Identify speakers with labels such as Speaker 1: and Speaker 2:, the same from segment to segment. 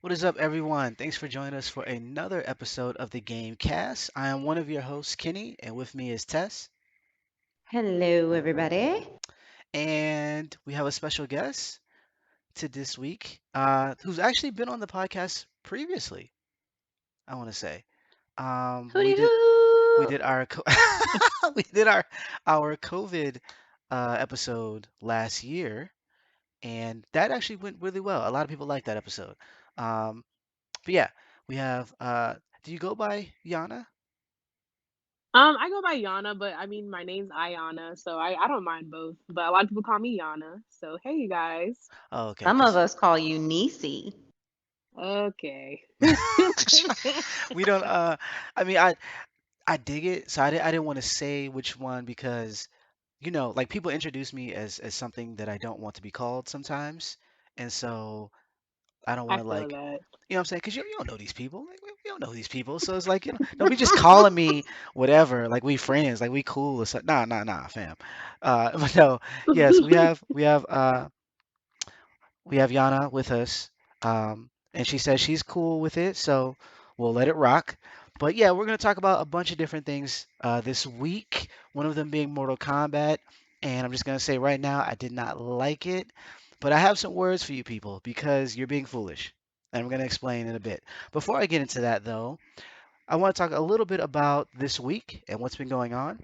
Speaker 1: What is up, everyone? Thanks for joining us for another episode of the Game Cast. I am one of your hosts, Kenny, and with me is Tess.
Speaker 2: Hello, everybody.
Speaker 1: And we have a special guest to this week, who's actually been on the podcast previously. I want to say, we
Speaker 2: Hooty
Speaker 1: did we
Speaker 2: hoo!
Speaker 1: did our we did our COVID episode last year, and that actually went really well. A lot of people liked that episode. Um, but yeah, we have. Do you go by Yana?
Speaker 3: I go by Yana, but I mean my name's Ayanna, so I don't mind both. But a lot of people call me Yana. So hey, you guys.
Speaker 1: Oh, okay.
Speaker 2: Some of
Speaker 1: Because
Speaker 2: us call you Nisi.
Speaker 3: Okay.
Speaker 1: we don't. I mean, I dig it. So I didn't want to say which one because like people introduce me as something that I don't want to be called sometimes, and so I don't want
Speaker 3: I
Speaker 1: to
Speaker 3: feel
Speaker 1: like.
Speaker 3: that.
Speaker 1: You know what I'm saying? Because you don't know these people. Like, we don't know these people. So it's like, don't be just calling me whatever. Like, we friends. Like, we cool or something. Nah, fam. But no, yes, we have Yana with us, and she says she's cool with it, so we'll let it rock. But yeah, we're gonna talk about a bunch of different things this week. One of them being Mortal Kombat, and I'm just gonna say right now, I did not like it, but I have some words for you people because you're being foolish, and I'm gonna explain in a bit. Before I get into that, though, I want to talk a little bit about this week and what's been going on.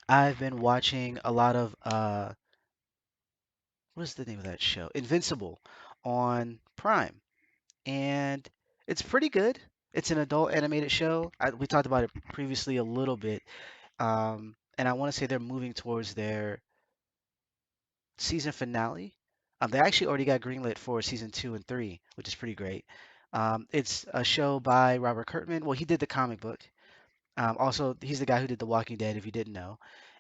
Speaker 1: I've been watching a lot of what is the name of that show? Invincible on Prime. And it's pretty good. It's an adult animated show. We talked about it previously a little bit, and I want to say they're moving towards their season finale. They actually already got greenlit for season 2 and 3, which is pretty great. It's a show by Robert Kirkman. Well, he did the comic book. Also, he's the guy who did The Walking Dead, if you didn't know.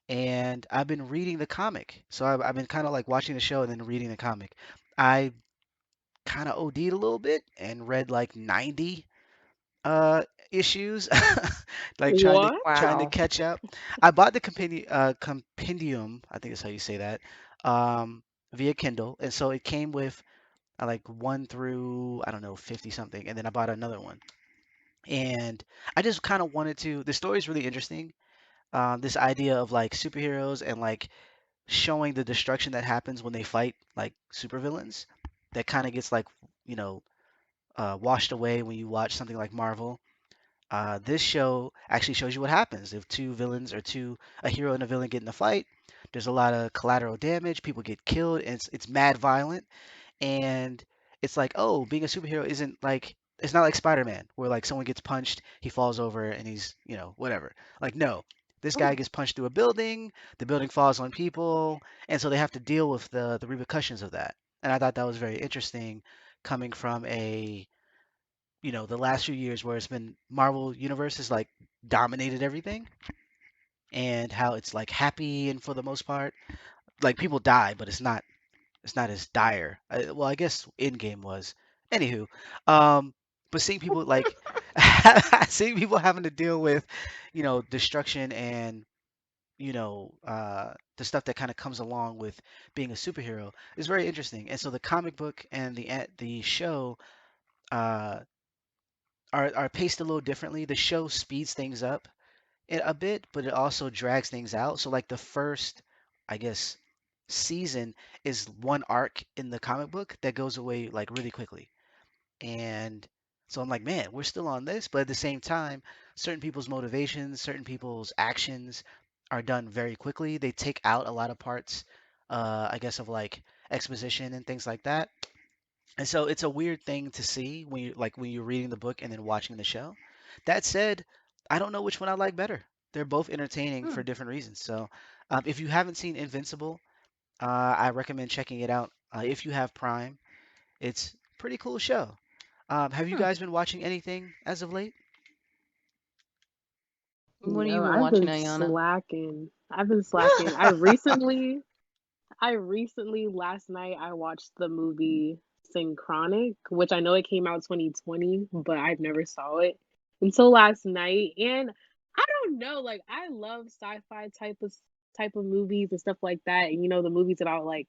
Speaker 1: And I've been reading the comic, so I've been kind of like watching the show and then reading the comic. I kind of OD'd a little bit and read like 90 uh issues like
Speaker 3: What?
Speaker 1: trying to
Speaker 2: Wow.
Speaker 1: catch up. I bought the compendium, I think is how you say that, um via Kindle, and so it came with like 1 through, I don't know, 50 something, and then I bought another one. And I just kind of wanted to, the story is really interesting. This idea of like superheroes and like showing the destruction that happens when they fight like supervillains, that kind of gets like, you know washed away when you watch something like Marvel. This show actually shows you what happens if two villains or a hero and a villain get in a fight. There's a lot of collateral damage. People get killed, and it's mad violent. And it's like, oh, being a superhero isn't like, it's not like Spider-Man where like someone gets punched, he falls over, and he's whatever. Like, no, this guy gets punched through a building. The building falls on people, and so they have to deal with the repercussions of that. And I thought that was very interesting, coming from the last few years where it's been Marvel Universe has like dominated everything, and how it's like happy, and for the most part, like people die, but it's not as dire. Well, I guess Endgame was. Anywho, but seeing people like seeing people having to deal with, destruction and the stuff that kind of comes along with being a superhero is very interesting. And so the comic book and the show uh, are paced a little differently. The show speeds things up a bit, but it also drags things out. So like the first, I guess, season is one arc in the comic book that goes away like really quickly. And so I'm like, man, we're still on this, but at the same time, certain people's motivations, certain people's actions are done very quickly. They take out a lot of parts, I guess, of like exposition and things like that. And so it's a weird thing to see when you're reading the book and then watching the show. That said, I don't know which one I like better. They're both entertaining
Speaker 2: Hmm.
Speaker 1: for different reasons. So, if you haven't seen Invincible, I recommend checking it out. If you have Prime, it's a pretty cool show. Have you
Speaker 2: Hmm.
Speaker 1: guys been watching anything as of late?
Speaker 2: What have
Speaker 3: No,
Speaker 2: you been
Speaker 3: I've
Speaker 2: watching,
Speaker 3: been
Speaker 2: Ayana?
Speaker 3: slacking. I've been slacking. I recently last night I watched the movie Synchronic, which I know it came out 2020, but I've never saw it until last night. And I don't know, like I love sci-fi type of movies and stuff like that. And the movies about like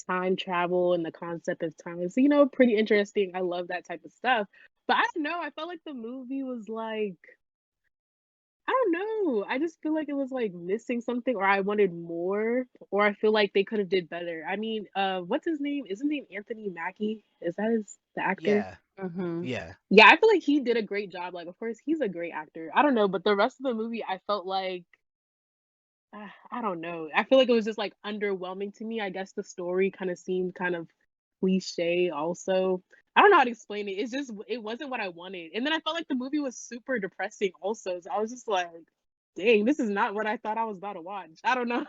Speaker 3: time travel and the concept of time. It's, you know, pretty interesting. I love that type of stuff. But I don't know. I felt like the movie was like, I don't know. I just feel like it was like missing something, or I wanted more, or I feel like they could have did better. I mean, what's his name? Is his name Anthony Mackie? Is that his the actor?
Speaker 1: Yeah,
Speaker 2: Mm-hmm.
Speaker 1: yeah,
Speaker 3: Yeah, I feel like he did a great job. Like, of course, he's a great actor. I don't know, but the rest of the movie, I felt like I don't know. I feel like it was just like underwhelming to me. I guess the story kind of seemed kind of cliche also. I don't know how to explain it. It's just it wasn't what I wanted. And then I felt like the movie was super depressing also. So I was just like, dang, this is not what I thought I was about to watch. I don't know.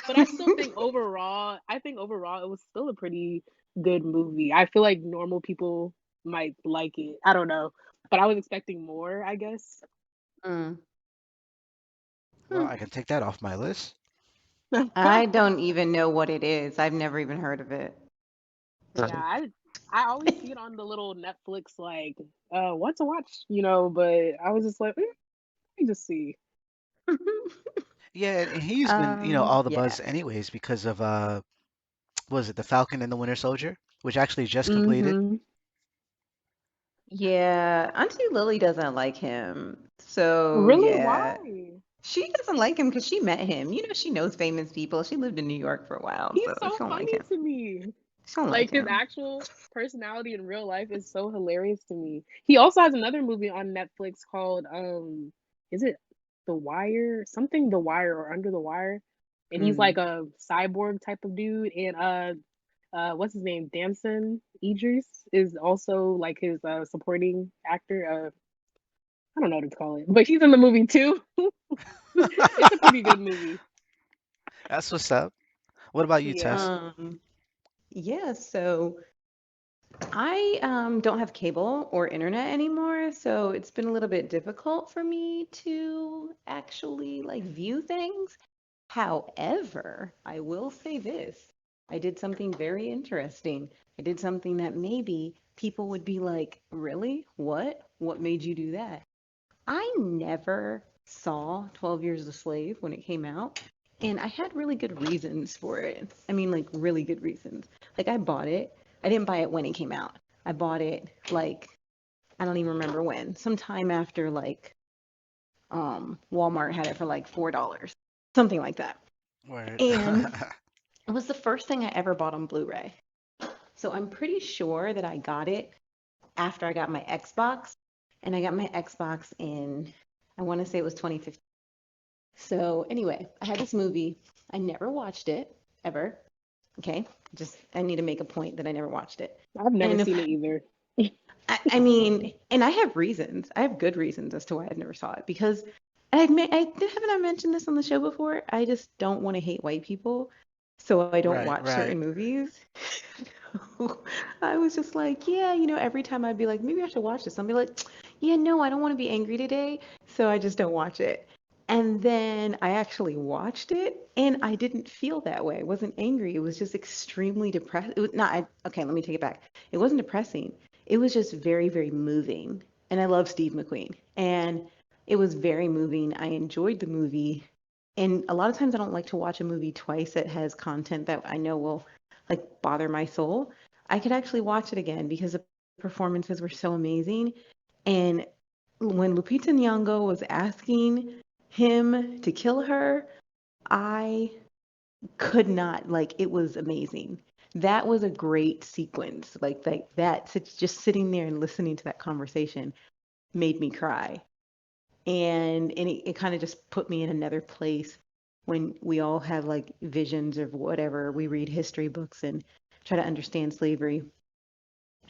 Speaker 3: But I still think overall, I think overall it was still a pretty good movie. I feel like normal people might like it. I don't know. But I was expecting more, I guess.
Speaker 2: Mm.
Speaker 1: well,
Speaker 2: Hmm.
Speaker 1: I can take that off my list.
Speaker 2: I don't even know what it is. I've never even heard of it.
Speaker 3: Yeah, I always see it on the little Netflix like what to watch, you know, but I was just like, let me just see.
Speaker 1: Yeah, and he's been, all the
Speaker 2: Yeah.
Speaker 1: buzz anyways because of was it The Falcon and the Winter Soldier, which actually just completed.
Speaker 3: Mm-hmm.
Speaker 2: Yeah. Auntie Lily doesn't like him. So,
Speaker 3: Really?
Speaker 2: yeah.
Speaker 3: Why?
Speaker 2: She doesn't like him because she met him. You know, she knows famous people. She lived in New York for a while,
Speaker 3: He's
Speaker 2: so she
Speaker 3: so
Speaker 2: don't like
Speaker 3: funny
Speaker 2: him.
Speaker 3: to me.
Speaker 2: She don't like
Speaker 3: Like his
Speaker 2: him.
Speaker 3: actual personality in real life is so hilarious to me. He also has another movie on Netflix called is it The Wire? Something The Wire or Under the Wire. And he's like
Speaker 2: Mm.
Speaker 3: a cyborg type of dude and what's his name? Damson Idris is also like his supporting actor. I don't know what to call it, but he's in the movie too. It's a pretty good movie.
Speaker 1: That's what's up. What about you,
Speaker 3: Yeah.
Speaker 1: Tess?
Speaker 2: Um, yeah, so I don't have cable or internet anymore, so it's been a little bit difficult for me to actually like view things. However, I will say this. I did something very interesting. I did something that maybe people would be like, "Really? What? What made you do that?" I never saw 12 Years a Slave when it came out, and I had really good reasons for it. I mean, like, really good reasons. Like, I bought it. I didn't buy it when it came out. I bought it, like, I don't even remember when, sometime after, like, Walmart had it for like $4, something like that.
Speaker 1: Word.
Speaker 2: And it was the first thing I ever bought on Blu-ray. So I'm pretty sure that I got it after I got my Xbox, and I got my Xbox in, I want to say it was 2015. So anyway, I had this movie. I never watched it ever. Okay, just I need to make a point that I never watched it.
Speaker 3: I've never
Speaker 2: And if
Speaker 3: seen it either.
Speaker 2: I mean, and I have reasons. I have good reasons as to why I've never saw it because haven't I mentioned this on the show before? I just don't want to hate white people, so I don't
Speaker 1: Right,
Speaker 2: watch
Speaker 1: right.
Speaker 2: certain movies. I was just like, yeah, every time I'd be like, maybe I should watch this. I'd be like, yeah, no, I don't want to be angry today, so I just don't watch it. And then I actually watched it, and I didn't feel that way. I wasn't angry. It was just extremely depressed. It was not. Okay, let me take it back. It wasn't depressing. It was just very, very moving. And I love Steve McQueen. And it was very moving. I enjoyed the movie. And a lot of times I don't like to watch a movie twice that has content that I know will like bother my soul. I could actually watch it again because the performances were so amazing. And when Lupita Nyong'o was asking him to kill her, I could not, like, it was amazing. That was a great sequence. Like that just sitting there and listening to that conversation made me cry. And it kind of just put me in another place when we all have like visions of whatever. We read history books and try to understand slavery.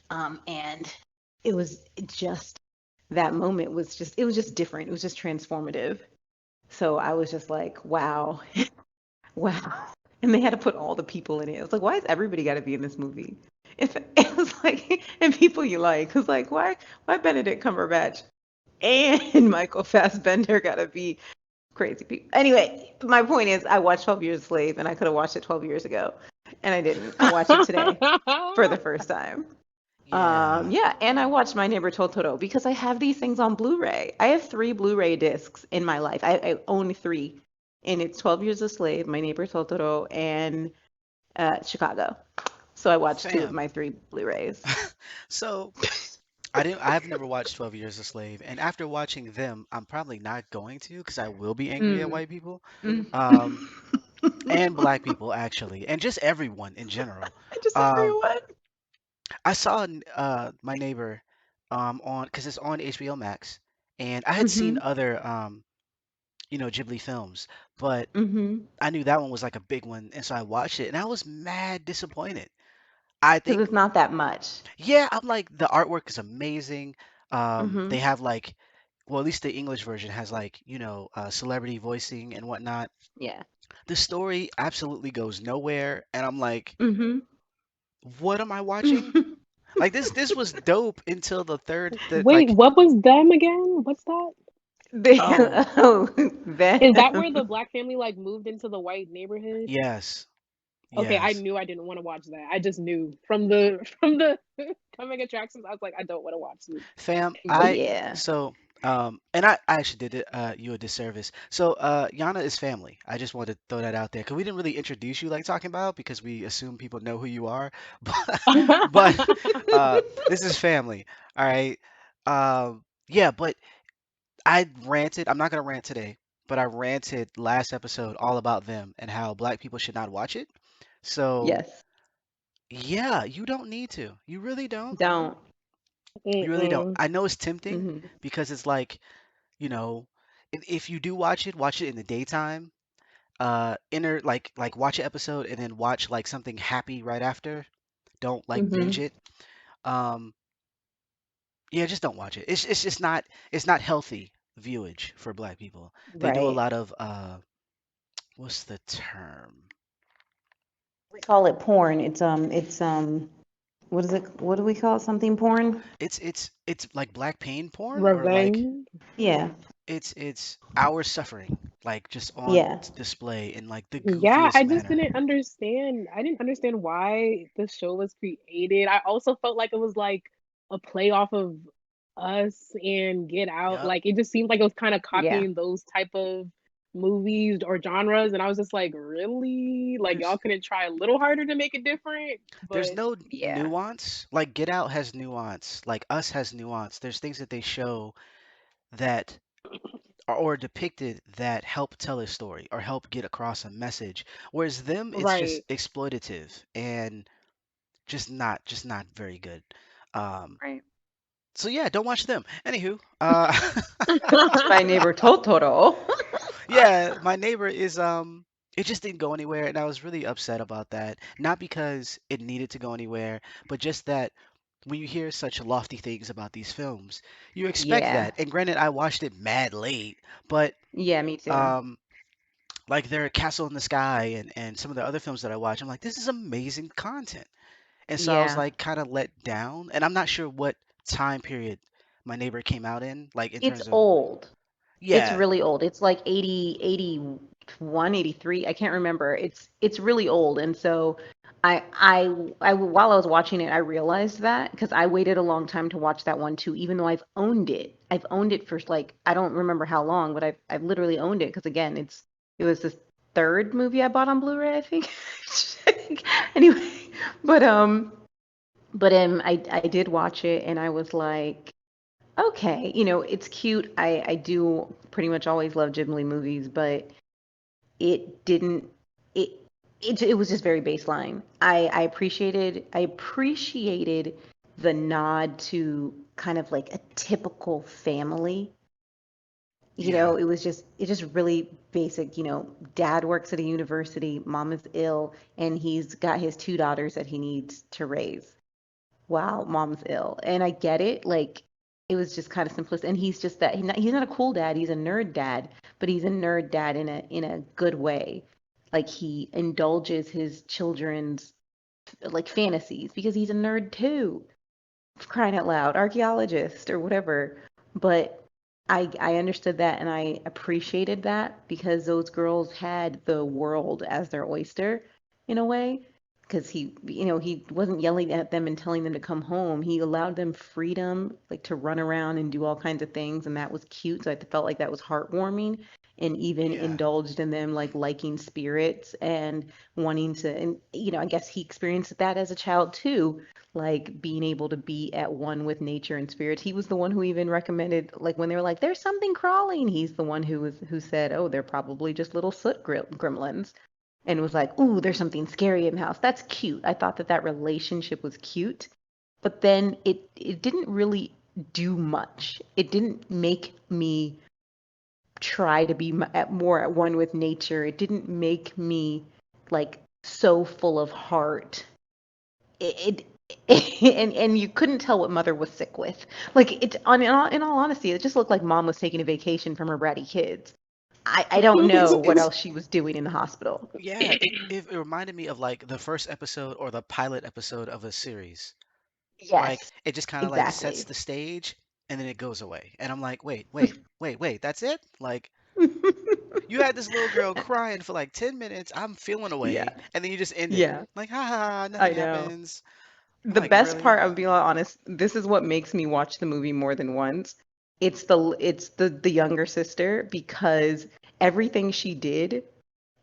Speaker 2: And it was just that moment was just it was just different. It was just transformative. So I was just like, wow, wow. And they had to put all the people in it. It was like, why has everybody got to be in this movie? If it was like, and people you like, because like, why Benedict Cumberbatch and Michael Fassbender got to be crazy people? Anyway, my point is, I watched 12 Years a Slave, and I could have watched it 12 years ago, and I didn't. I watched it today for the first time.
Speaker 1: Yeah.
Speaker 2: Yeah, and I watched My Neighbor Totoro because I have these things on Blu-ray. I have three Blu-ray discs in my life. I own three, and it's 12 Years a Slave, My Neighbor Totoro, and Chicago. So I watched two of
Speaker 1: Fam.
Speaker 2: my three Blu-rays.
Speaker 1: So I've never watched 12 Years a Slave, and after watching them, I'm probably not going to because I will be angry at
Speaker 2: Mm.
Speaker 1: white people,
Speaker 2: Mm.
Speaker 1: um, and black people actually, and just everyone in general.
Speaker 2: I just
Speaker 1: Um,
Speaker 2: everyone.
Speaker 1: I saw my neighbor on because it's on HBO Max, and I had seen
Speaker 2: Mhm.
Speaker 1: other Ghibli films, but
Speaker 2: Mhm.
Speaker 1: I knew that one was like a big one, and so I watched it, and I was mad disappointed. I
Speaker 2: Because
Speaker 1: think,
Speaker 2: it's not that much.
Speaker 1: yeah, I'm like the artwork is amazing. They
Speaker 2: Mhm.
Speaker 1: have like, well, at least the English version has like, celebrity voicing and whatnot.
Speaker 2: Yeah.
Speaker 1: The story absolutely goes nowhere, and I'm like,
Speaker 2: Mhm.
Speaker 1: what am I watching? Like this was dope until the third, the
Speaker 3: Wait,
Speaker 1: like,
Speaker 3: what was them again? What's that?
Speaker 2: They,
Speaker 1: oh,
Speaker 2: oh,
Speaker 3: Is that where the
Speaker 2: them.
Speaker 3: black family like moved into the white neighborhood?
Speaker 1: yes,
Speaker 3: Okay, I
Speaker 1: yes,
Speaker 3: knew I didn't want to watch that. I just knew from the from the coming attractions. I was like, I don't want to watch this.
Speaker 1: fam. I
Speaker 2: Yeah.
Speaker 1: so and I actually did you a disservice. So Yana is family. I just wanted to throw that out there because we didn't really introduce you like talking about because we assume people know who you are, but but this is family. All right. Yeah, but I ranted. I'm not gonna rant today, but I ranted last episode all about them and how black people should not watch it. So
Speaker 2: Yes.
Speaker 1: yeah, you don't need to. You really don't.
Speaker 2: Don't.
Speaker 1: You really don't.
Speaker 3: Mm-mm.
Speaker 1: I know it's tempting
Speaker 2: Mhm.
Speaker 1: because it's like, you know, if you do watch it in the daytime. Enter like watch an episode and then watch like something happy right after. Don't like binge
Speaker 2: Mhm.
Speaker 1: it. Um, yeah, just don't watch it. It's just not healthy viewage for black people. They do a
Speaker 2: Right.
Speaker 1: lot of what's the term?
Speaker 2: We call it porn. What is it? What do we call it? Something porn?
Speaker 1: It's like black pain porn or like
Speaker 3: Revenge.
Speaker 2: Yeah.
Speaker 1: it's our suffering like just on
Speaker 2: Yeah.
Speaker 1: display in like the
Speaker 3: Yeah,
Speaker 1: goofiest
Speaker 3: I just
Speaker 1: manner.
Speaker 3: didn't understand. I didn't understand why the show was created. I also felt like it was like a play off of Us and Get Out.
Speaker 1: Yep.
Speaker 3: Like it just seemed like it was kind of
Speaker 2: Yeah.
Speaker 3: copying those type of movies or genres, and I was just like, really? Like
Speaker 1: There's
Speaker 3: y'all couldn't try a little harder to make it different?
Speaker 1: there's
Speaker 3: But
Speaker 1: no
Speaker 2: Yeah.
Speaker 1: nuance. Like Get Out has nuance. Like Us has nuance. There's things that they show that or depicted that help tell a story or help get across a message. Whereas them, it's
Speaker 3: right.
Speaker 1: just exploitative and just not very good. Um,
Speaker 2: Right.
Speaker 1: so yeah, don't watch them. Anywho,
Speaker 2: Watch my neighbor Totoro.
Speaker 1: yeah, my neighbor is it just didn't go anywhere, and I was really upset about that. Not because it needed to go anywhere, but just that when you hear such lofty things about these films, you expect
Speaker 2: Yeah.
Speaker 1: that. And granted, I watched it mad late, but
Speaker 2: Yeah, me too.
Speaker 1: um like their Castle in the Sky and some of the other films that I watch, I'm like, this is amazing content. And so I was
Speaker 2: Yeah.
Speaker 1: like kind of let down, and I'm not sure what time period my neighbor came out in, like in
Speaker 2: It's
Speaker 1: terms of
Speaker 2: old. It's
Speaker 1: yeah,
Speaker 2: really old. It's like 80, 81, 83. I can't remember. It's really old. And so while I was watching it, I realized that because I waited a long time to watch that one too, even though I've owned it. I've owned it for like I don't remember how long, but I've literally owned it because again, it was the third movie I bought on Blu-ray, I think. Anyway, but I did watch it and I was like, okay, it's cute. I do pretty much always love Ghibli movies, but it didn't it it was just very baseline. I appreciated the nod to kind of like a typical family.
Speaker 1: yeah,
Speaker 2: It just really basic. Dad works at a university, mom is ill, and he's got his two daughters that he needs to raise while mom's ill. And I get it. Like, it was just kind of simplistic. And he's just that he's not a cool dad. He's a nerd dad, but he's a nerd dad in a good way. Like he indulges his children's like fantasies because he's a nerd too. For crying out loud, archaeologist or whatever. But I understood that and I appreciated that because those girls had the world as their oyster in a way. Because he wasn't yelling at them and telling them to come home. He allowed them freedom, like to run around and do all kinds of things, and that was cute. So I felt like that was heartwarming. and even
Speaker 1: Yeah.
Speaker 2: indulged in them, like liking spirits and wanting to, and I guess he experienced that as a child too, like being able to be at one with nature and spirits. He was the one who even recommended, like when they were like, "There's something crawling," he's the one who said, "Oh, they're probably just little gremlins," and was like, "Ooh, there's something scary in the house." That's cute. I thought that that relationship was cute, but then it didn't really do much. It didn't make me try to be more at one with nature. It didn't make me like so full of heart. And you couldn't tell what mother was sick with. Like in all honesty, it just looked like mom was taking a vacation from her bratty kids. I don't know what
Speaker 1: It's
Speaker 2: else she was doing in the hospital.
Speaker 1: yeah, it reminded me of like the first episode or the pilot episode of a series. Like
Speaker 2: Yes,
Speaker 1: it just kind of like sets
Speaker 2: exactly.
Speaker 1: the stage and then it goes away. And I'm like, wait, that's it? Like you had this little girl crying for like 10 minutes. I'm feeling
Speaker 2: Yeah,
Speaker 1: away, and then you just end it.
Speaker 2: yeah,
Speaker 1: Like, ha ha, ha, nothing
Speaker 2: I know.
Speaker 1: happens. I'm
Speaker 2: The
Speaker 1: like,
Speaker 2: best
Speaker 1: really?
Speaker 2: part, I'll be honest, this is what makes me watch the movie more than once. It's the younger sister, because everything she did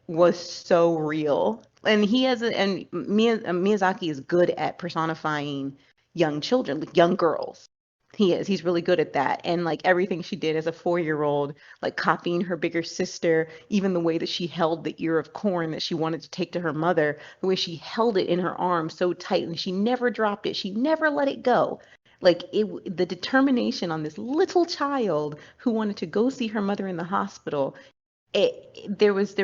Speaker 2: was so real. And Miyazaki is good at personifying young children, like young girls. He's really good at that. And like everything she did as a 4-year old, like copying her bigger sister, even the way that she held the ear of corn that she wanted to take to her mother, the way she held it in her arm so tight and she never dropped it, she never let it go. Like the determination on this little child who wanted to go see her mother in the hospital, there was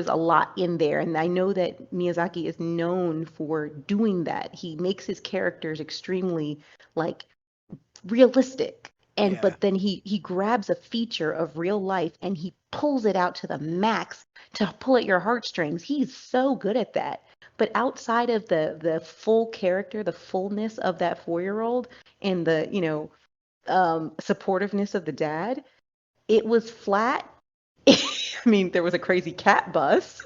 Speaker 2: a lot in there, and I know that Miyazaki is known for doing that. He makes his characters extremely like realistic, and
Speaker 1: Yeah,
Speaker 2: but then he grabs a feature of real life and he pulls it out to the max to pull at your heartstrings. He's so good at that. But outside of the full character, the fullness of that 4-year-old, and the supportiveness of the dad, it was flat. I mean, there was a crazy cat bus.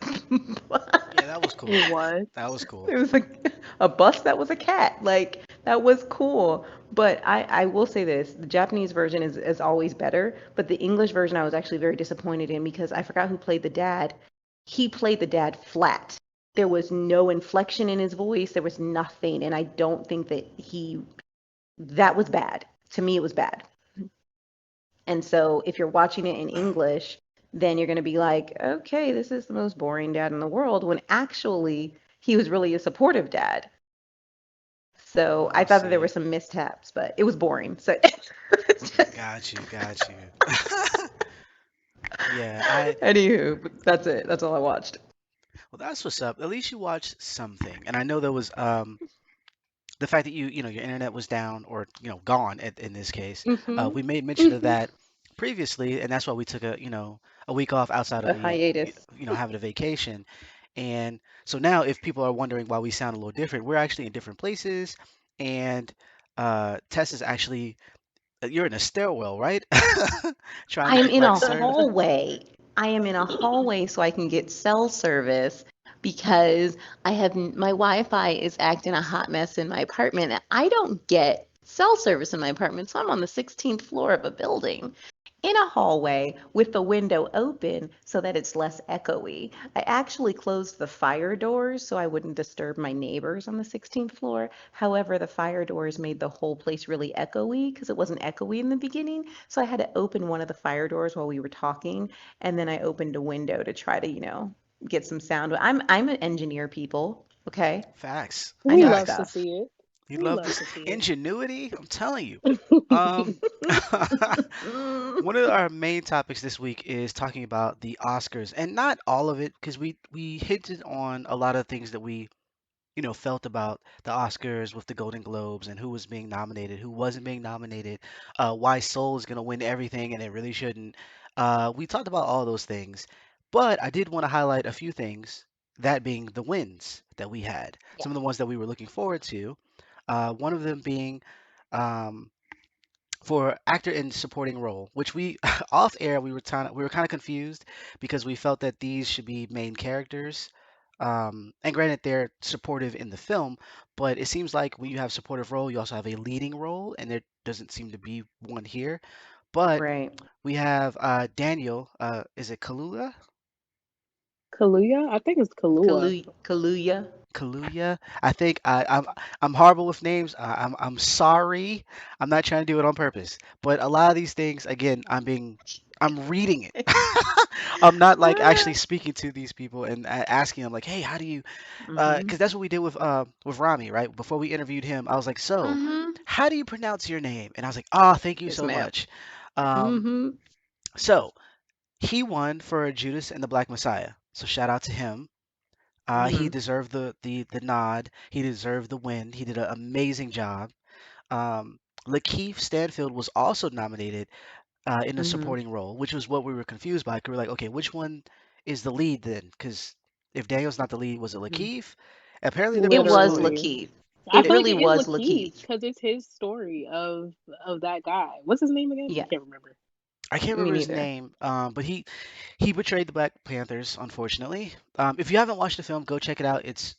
Speaker 1: yeah, that was cool.
Speaker 3: What?
Speaker 1: That was cool.
Speaker 2: There was a bus that was a cat. Like that was cool. But I will say this, the Japanese version is always better, but the English version I was actually very disappointed in because I forgot who played the dad. He played the dad flat. There was no inflection in his voice. There was nothing. And I don't think that was bad. To me, it was bad. And so if you're watching it in English, then you're going to be like, okay, this is the most boring dad in the world, when actually he was really a supportive dad. So I
Speaker 1: I
Speaker 2: thought that there were
Speaker 1: see.
Speaker 2: some mishaps, but it was boring. So
Speaker 1: Got you, got you. Yeah, I
Speaker 2: anywho, but that's it. That's all I watched.
Speaker 1: well, that's what's up. At least you watched something. And I know there was the fact that your internet was down or gone in this case.
Speaker 2: Hmm.
Speaker 1: We made mention of that previously, and that's why we took a week off outside of
Speaker 2: A
Speaker 1: me
Speaker 2: hiatus.
Speaker 1: having a vacation. And so now, if people are wondering why we sound a little different, we're actually in different places. And Tess is actually you're in a stairwell, right? Trying
Speaker 2: I
Speaker 1: to
Speaker 2: am
Speaker 1: get
Speaker 2: in a
Speaker 1: like service.
Speaker 2: hallway. I am in a hallway so I can get cell service because my Wi-Fi is acting a hot mess in my apartment. I don't get cell service in my apartment, so I'm on the 16th floor of a building in a hallway with the window open so that it's less echoey. I actually closed the fire doors so I wouldn't disturb my neighbors on the 16th floor. However, the fire doors made the whole place really echoey because it wasn't echoey in the beginning. So I had to open one of the fire doors while we were talking, and then I opened a window to try to, get some sound. I'm an engineer, people. Okay,
Speaker 1: Facts,
Speaker 2: I
Speaker 3: We
Speaker 2: know
Speaker 3: love to
Speaker 1: facts.
Speaker 2: stuff.
Speaker 3: see it.
Speaker 1: You
Speaker 3: We
Speaker 1: love
Speaker 3: love
Speaker 1: this
Speaker 3: to see it.
Speaker 1: ingenuity. I'm telling you. Um, one of our main topics this week is talking about the Oscars, and not all of it, because we hinted on a lot of things that we felt about the Oscars with the Golden Globes and who was being nominated, who wasn't being nominated, why Soul is gonna win everything and it really shouldn't. We talked about all those things, but I did want to highlight a few things. That being the wins that we had, some of the ones that we were looking forward to. One of them being um, for actor in supporting role, which we off air we were kind of confused because we felt that these should be main characters. And granted, they're supportive in the film, but it seems like when you have supportive role, you also have a leading role, and there doesn't seem to be one here. But
Speaker 2: Right.
Speaker 1: we have Daniel. Is it Kalula?
Speaker 3: Kaluuya? I think it's Kalua.
Speaker 2: Kaluuya.
Speaker 1: Kaluuya. I think I'm horrible with names. I'm sorry. I'm not trying to do it on purpose. But a lot of these things, again, I'm reading it. I'm not like actually speaking to these people and asking them like, hey, how do you?
Speaker 2: Mm-hmm.
Speaker 1: Because that's what we did with Rami, right? Before we interviewed him, I was like, so
Speaker 2: Mm-hmm.
Speaker 1: how do you pronounce your name? And I was like, oh, thank you
Speaker 2: Yes,
Speaker 1: so
Speaker 2: ma'am.
Speaker 1: much. Um,
Speaker 2: Mm-hmm.
Speaker 1: so he won for Judas and the Black Messiah. So shout out to him. He
Speaker 2: Mm-hmm.
Speaker 1: deserved the nod. He deserved the win. He did an amazing job. Um, Lakeith Stanfield was also nominated in the
Speaker 2: Mm-hmm.
Speaker 1: supporting role, which was what we were confused by. 'Cause we were like, okay, which one is the lead then? Because if Daniel's not the lead, was it
Speaker 2: Mm-hmm.
Speaker 1: Lakeith? Apparently, they're
Speaker 2: It
Speaker 1: both
Speaker 2: was
Speaker 1: supporting.
Speaker 3: Literally.
Speaker 2: Lakeith.
Speaker 3: I
Speaker 2: It
Speaker 3: feel like
Speaker 2: really
Speaker 3: it is
Speaker 2: was
Speaker 3: Lakeith
Speaker 2: Lakeith.
Speaker 3: because it's his story of that guy. What's his name again? I
Speaker 2: Yeah.
Speaker 3: can't remember.
Speaker 1: I can't
Speaker 2: Me
Speaker 1: remember his
Speaker 2: neither.
Speaker 1: name, but he betrayed the Black Panthers, unfortunately. If you haven't watched the film, go check it out. It's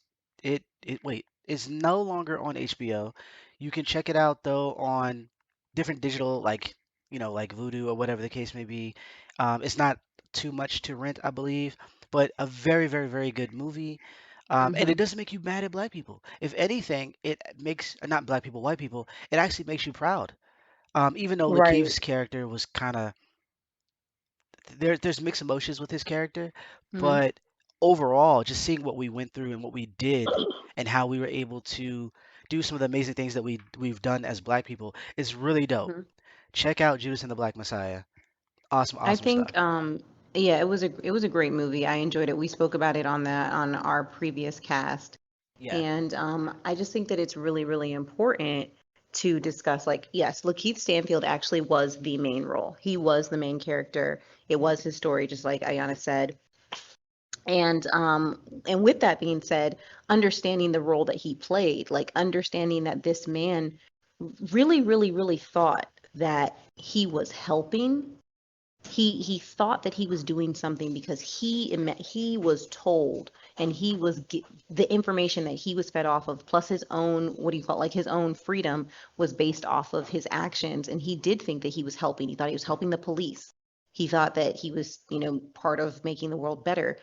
Speaker 1: no longer on HBO. You can check it out though on different digital, like like Vudu or whatever the case may be. It's not too much to rent, I believe, but a very, very, very good movie. And
Speaker 2: Mm-hmm.
Speaker 1: it doesn't make you mad at black people. If anything, it makes not black people, white people. It actually makes you proud. Even though
Speaker 3: Right.
Speaker 1: Lakeith's character was kind of there's mixed emotions with his character,
Speaker 2: Mm-hmm.
Speaker 1: but overall, just seeing what we went through and what we did and how we were able to do some of the amazing things that we've done as black people is really dope.
Speaker 2: Mm-hmm.
Speaker 1: Check out Judas and the Black Messiah. Awesome,
Speaker 2: I
Speaker 1: awesome stuff.
Speaker 2: think yeah, it was a great movie. I enjoyed it. We spoke about it on our previous cast.
Speaker 1: Yeah.
Speaker 2: And I just think that it's really, really important to discuss, like, yes, Lakeith Stanfield actually was the main role. He was the main character. It was his story, just like Ayanna said. And with that being said, understanding the role that he played, like understanding that this man really, really, really thought that he was helping. He thought that he was doing something because he was told, and the information that he was fed off of, plus his own, what do you call it, like his own freedom, was based off of his actions, and he did think that he was helping. He thought he was helping the police. He thought that he was, part of making the world better,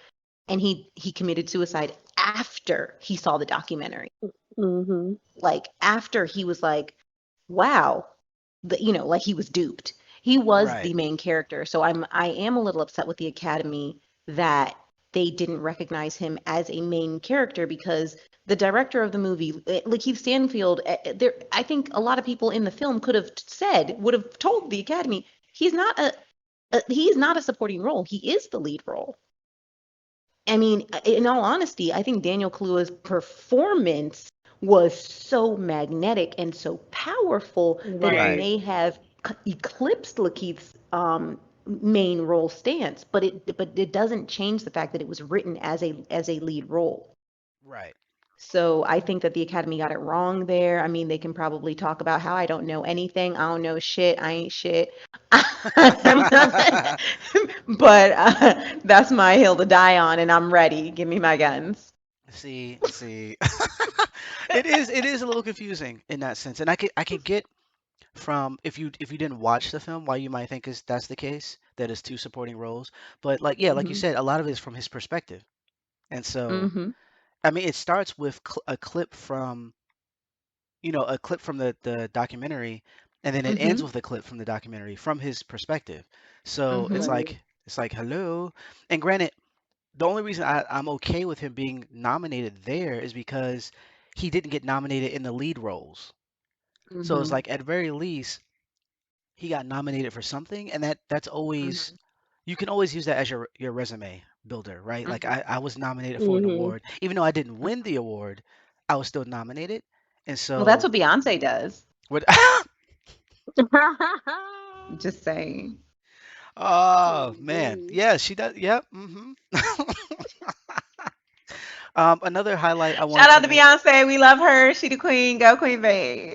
Speaker 2: and he committed suicide after he saw the documentary.
Speaker 3: Mm-hmm.
Speaker 2: Like after he was like, wow, like he was duped. He was
Speaker 1: Right.
Speaker 2: the main character. So I am a little upset with the Academy that they didn't recognize him as a main character, because the director of the movie, Lakeith Stanfield, there, I think a lot of people in the film would have told the Academy, he's not a supporting role. He is the lead role. I mean, in all honesty, I think Daniel Kaluuya's performance was so magnetic and so powerful that it
Speaker 1: Right.
Speaker 3: Right.
Speaker 2: may have eclipsed Lakeith's main role stance, but it doesn't change the fact that it was written as a lead role.
Speaker 1: Right.
Speaker 2: So I think that the Academy got it wrong there. I mean, they can probably talk about how I don't know anything. I don't know shit. I ain't shit. But that's my hill to die on, and I'm ready. Give me my guns.
Speaker 1: See. It is a little confusing in that sense, and I could get from if you didn't watch the film why you might think is that's the case, that is two supporting roles, but like yeah, like you
Speaker 2: Hmm.
Speaker 1: said, a lot of it is from his perspective, and so
Speaker 2: Hmm.
Speaker 1: I mean it starts with a clip from the documentary, and then it ends
Speaker 2: Hmm.
Speaker 1: with a clip from the documentary from his perspective. So it's
Speaker 2: Hmm.
Speaker 3: Right.
Speaker 1: like it's like hello. And granted, the only reason I'm okay with him being nominated there is because he didn't get nominated in the lead roles. So it's
Speaker 2: Hmm.
Speaker 1: like at very least he got nominated for something, and that's always
Speaker 2: Hmm.
Speaker 1: you can always use that as your resume builder, right? Like
Speaker 2: Hmm.
Speaker 1: I was nominated for an
Speaker 3: Mm-hmm.
Speaker 1: award, even though I didn't win the award, I was still nominated, and
Speaker 2: Well, that's
Speaker 1: so
Speaker 2: what Beyonce does.
Speaker 1: what?
Speaker 2: Just saying.
Speaker 1: Oh man,
Speaker 3: OMG.
Speaker 1: yeah, she does. Yep. Another highlight I wanted
Speaker 2: Shout
Speaker 1: to
Speaker 2: out to
Speaker 1: mention.
Speaker 2: Beyonce. We love her. She the queen. Go Queen Bee.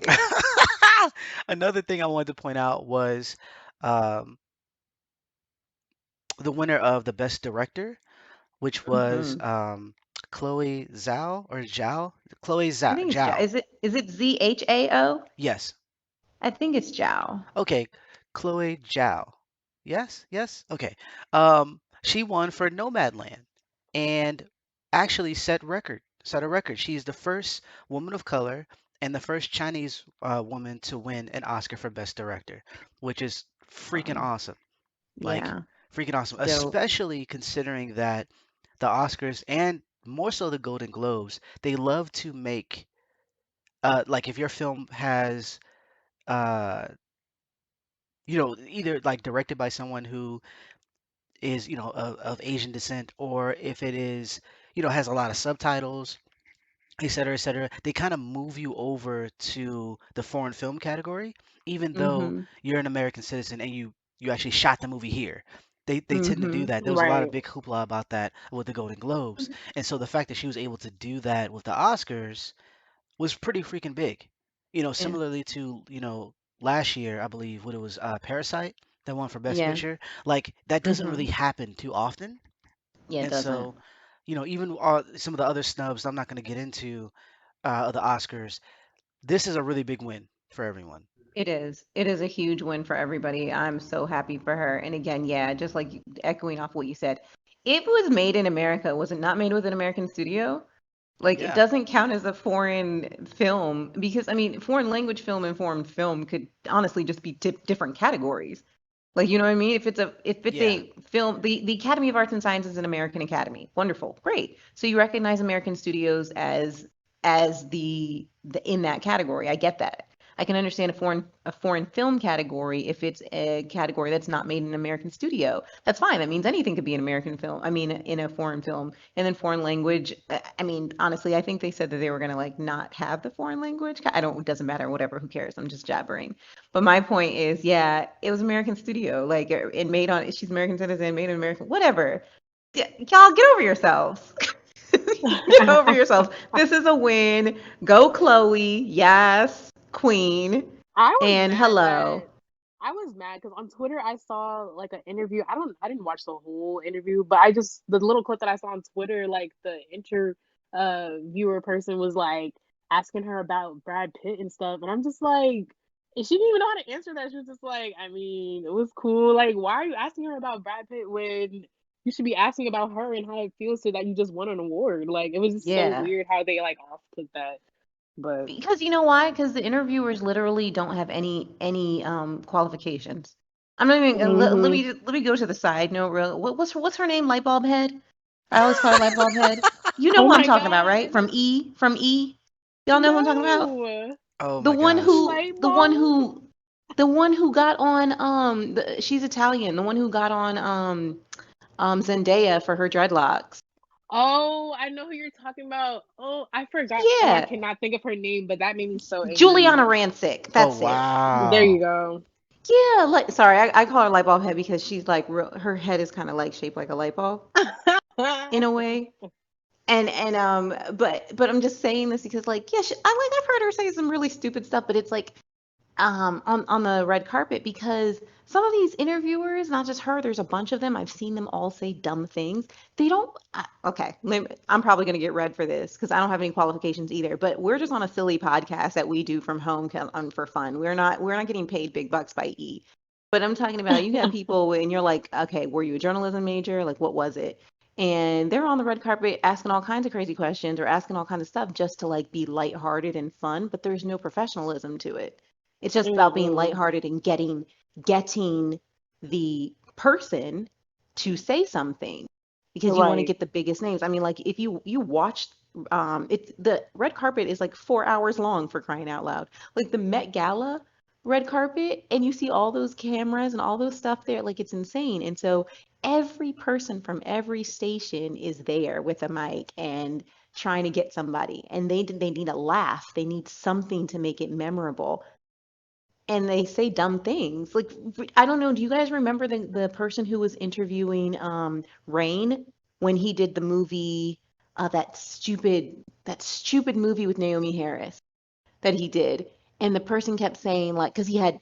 Speaker 1: Another thing I wanted to point out was um, the winner of the best director, which was
Speaker 2: Hmm.
Speaker 1: Chloe Zhao or Zhao, Chloe
Speaker 2: I
Speaker 1: Zhao.
Speaker 2: think it's Zhao.
Speaker 1: Zhao.
Speaker 2: Is it Zhao?
Speaker 1: Yes.
Speaker 2: I think it's Zhao.
Speaker 1: Okay. Chloe Zhao. Yes, yes. Okay. She won for Nomadland, and actually set a record. She's the first woman of color and the first Chinese woman to win an Oscar for Best Director, which is freaking
Speaker 2: Um,
Speaker 1: awesome. Like
Speaker 2: yeah,
Speaker 1: freaking awesome,
Speaker 2: it's dope.
Speaker 1: especially considering that the Oscars and more so the Golden Globes, they love to make like if your film has uh either like directed by someone who is of Asian descent, or if it is has a lot of subtitles, et cetera, et cetera, they kind of move you over to the foreign film category, even though
Speaker 2: Mhm.
Speaker 1: you're an American citizen and you actually shot the movie here. They tend to do
Speaker 2: Mhm.
Speaker 1: that. There was a lot of
Speaker 3: Right.
Speaker 1: big hoopla about that with the Golden Globes, and so the fact that she was able to do that with the Oscars was pretty freaking big.
Speaker 2: Yeah.
Speaker 1: Similarly to, last year, I believe what it was, Parasite that won for Best
Speaker 2: Yeah.
Speaker 1: Picture. Like that doesn't really
Speaker 2: Mhm.
Speaker 1: happen too often.
Speaker 2: Yeah, it
Speaker 1: And
Speaker 2: doesn't.
Speaker 1: so, even some of the other snubs I'm not going to get into of the Oscars, this is a really big win for everyone.
Speaker 2: It is. It is a huge win for everybody. I'm so happy for her. And again, yeah, just like echoing off what you said, it was made in America. Was it not made with an American studio? Like, it
Speaker 1: Yeah.
Speaker 2: doesn't count as a foreign film because, I mean, foreign language film and foreign film could honestly just be different categories. Like, you know what I mean? If it's a
Speaker 1: Yeah.
Speaker 2: film, the Academy of Arts and Sciences is an American academy. Wonderful. Great. So you recognize American studios as the in that category. I get that. I can understand a foreign film category if it's a category that's not made in an American studio. That's fine. That means anything could be an American film. I mean, in a foreign film. And then foreign language. I mean, honestly, I think they said that they were gonna like not have the foreign language. I don't. It doesn't matter. Whatever. Who cares? I'm just jabbering. But my point is, yeah, it was American studio. Like it made on. She's American citizen, made in American. Whatever. Y'all get over yourselves. Get over yourselves. This is a win. Go Chloe. Yes, Queen.
Speaker 3: I was
Speaker 2: And
Speaker 3: mad
Speaker 2: hello.
Speaker 3: that I was mad because on Twitter I saw like an interview. I didn't watch the whole interview, but I just the little clip that I saw on Twitter, like the viewer person was like asking her about Brad Pitt and stuff, and I'm just like, and she didn't even know how to answer that. She was just like, I mean, it was cool. Like, why are you asking her about Brad Pitt when you should be asking about her and how it feels to that you just won an award? Like, it was just so
Speaker 2: Yeah.
Speaker 3: weird how they like off took that. But
Speaker 2: Because you know why? Because the interviewers literally don't have any qualifications. I'm not even
Speaker 3: hmm
Speaker 2: let me go to the side note real. What's her name? Lightbulb head. I always call her Lightbulb head. You know
Speaker 3: oh
Speaker 2: who I'm
Speaker 3: my
Speaker 2: talking about, right?
Speaker 3: god.
Speaker 2: From E. From E. Y'all know who I'm talking about?
Speaker 3: No.
Speaker 1: Oh
Speaker 2: The
Speaker 1: my
Speaker 2: one
Speaker 1: gosh.
Speaker 2: who
Speaker 3: Light
Speaker 2: the one
Speaker 3: bulb?
Speaker 2: who the one who got on she's Italian. The one who got on Zendaya for her dreadlocks.
Speaker 3: Oh, I know who you're talking about. Oh, I forgot. Oh, I
Speaker 2: Yeah.
Speaker 3: cannot think of her name, but that made me so
Speaker 2: Juliana
Speaker 3: angry.
Speaker 2: Rancic.
Speaker 1: Oh
Speaker 2: That's it.
Speaker 3: There you
Speaker 1: wow.
Speaker 3: go.
Speaker 2: Yeah, like sorry, I call her light bulb head because she's like real, her head is kind of like shaped like a light bulb in a way. But I'm just saying this because like yeah, I've heard her say some really stupid stuff, but it's like on the red carpet because some of these interviewers, not just her, there's a bunch of them. I've seen them all say dumb things. They don't. Okay, I'm probably gonna get red for this because I don't have any qualifications either. But we're just on a silly podcast that we do from home for fun. We're not getting paid big bucks by E. But I'm talking about you got people and you're like, okay, were you a journalism major? Like, what was it? And they're on the red carpet asking all kinds of crazy questions or asking all kinds of stuff just to like be lighthearted and fun, but there's no professionalism to it. It's just about being
Speaker 3: Mm-mm.
Speaker 2: lighthearted and getting the person to say something because you want to
Speaker 3: Right.
Speaker 2: get the biggest names. I mean, like if you watch it's the red carpet is like 4 hours long for crying out loud. Like the Met Gala red carpet and you see all those cameras and all those stuff there, like it's insane. And so every person from every station is there with a mic and trying to get somebody and they need a laugh. They need something to make it memorable and they say dumb things. Like I don't know, do you guys remember the person who was interviewing Rain when he did the movie that stupid movie with Naomi Harris that he did? And the person kept saying like cuz he had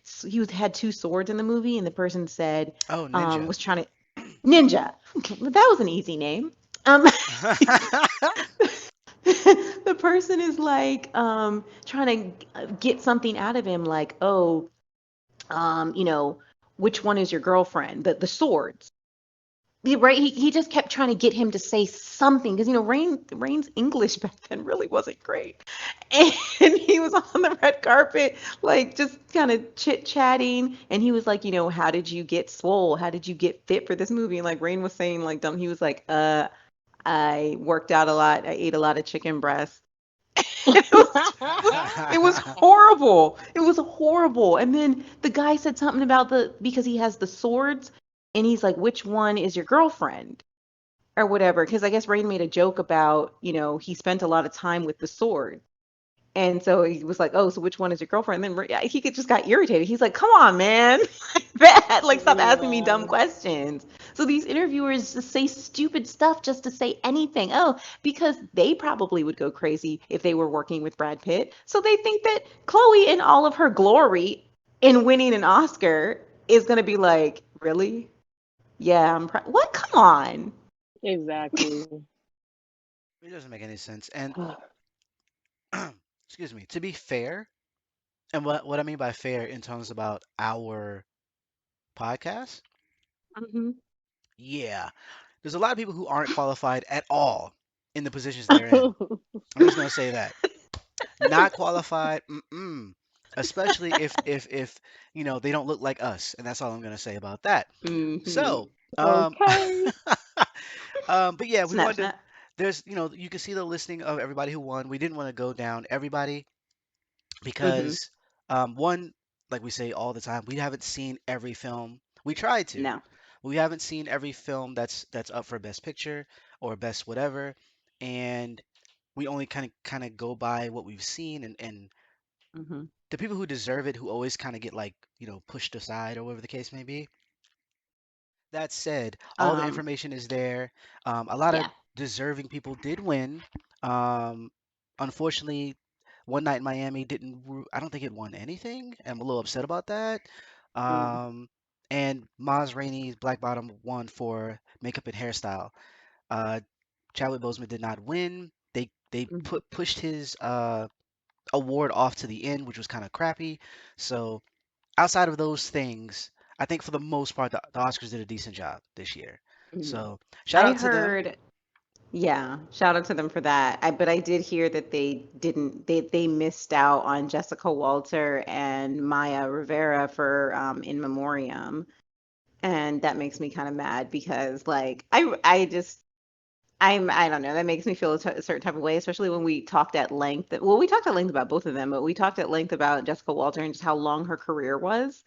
Speaker 2: two swords in the movie and the person said
Speaker 1: Oh, Ninja.
Speaker 2: was trying to Ninja. That was an easy name. Um the person is like trying to get something out of him like, "Oh, you know, which one is your girlfriend? The swords. Right? He just kept trying to get him to say something because Rain's English back then really wasn't great, and he was on the red carpet like just kind of chit chatting, and he was like, how did you get swole? How did you get fit for this movie? And like Rain was saying like dumb, he was like, I worked out a lot. I ate a lot of chicken breast. It was horrible. It was horrible. And then the guy said something about because he has the swords, and he's like, which one is your girlfriend? Or whatever. Because I guess Rain made a joke about, he spent a lot of time with the sword. And so he was like, "Oh, so which one is your girlfriend?" And then he just got irritated. He's like, "Come on, man, that like stop asking me dumb
Speaker 3: Yeah,
Speaker 2: questions." So these interviewers just say stupid stuff just to say anything. Oh, because they probably would go crazy if they were working with Brad Pitt. So they think that Chloe, in all of her glory in winning an Oscar, is gonna be like, "Really? Yeah, what? Come on."
Speaker 3: exactly.
Speaker 1: It doesn't make any sense. And excuse me, to be fair, and what I mean by fair in terms about our podcast,
Speaker 2: Hmm.
Speaker 1: yeah, there's a lot of people who aren't qualified at all in the positions they're in. I'm just gonna say that. Not qualified, mm-mm. Especially if they don't look like us, and that's all I'm gonna say about that.
Speaker 2: Hmm.
Speaker 1: So, um,
Speaker 3: Okay.
Speaker 1: but yeah, we
Speaker 2: Snap,
Speaker 1: wanted to.
Speaker 2: snap.
Speaker 1: There's, you can see the listing of everybody who won. We didn't want to go down everybody
Speaker 2: Hmm.
Speaker 1: because, one, like we say all the time, we haven't seen every film. We tried to.
Speaker 2: No.
Speaker 1: We haven't seen every film that's up for Best Picture or Best whatever, and we only kind of go by what we've seen, and
Speaker 2: Hmm.
Speaker 1: the people who deserve it, who always kind of get like pushed aside or whatever the case may be. That said, all the
Speaker 2: Um.
Speaker 1: information is there. A lot of
Speaker 2: Yeah.
Speaker 1: deserving people did win. Um, Unfortunately, One Night in Miami didn't. I don't think it won anything. I'm a little upset about that.
Speaker 2: Mm.
Speaker 1: Um, and Maz Rainey's Black Bottom won for makeup and hairstyle. Uh, Chadwick Boseman did not win. They
Speaker 2: Mhm.
Speaker 1: pushed his award off to the end, which was kind of crappy. So outside of those things, I think for the most part, the Oscars did a decent job this year.
Speaker 2: Mhm.
Speaker 1: So shout
Speaker 2: I
Speaker 1: out to them.
Speaker 2: heard, yeah, shout out to them for that. But I did hear that they didn't, they missed out on Jessica Walter and Maya Rivera for In Memoriam, and that makes me kind of mad because like I just I don't know, that makes me feel a certain type of way, especially when we talked at length. Well, we talked at length about both of them, but we talked at length about Jessica Walter and just how long her career was.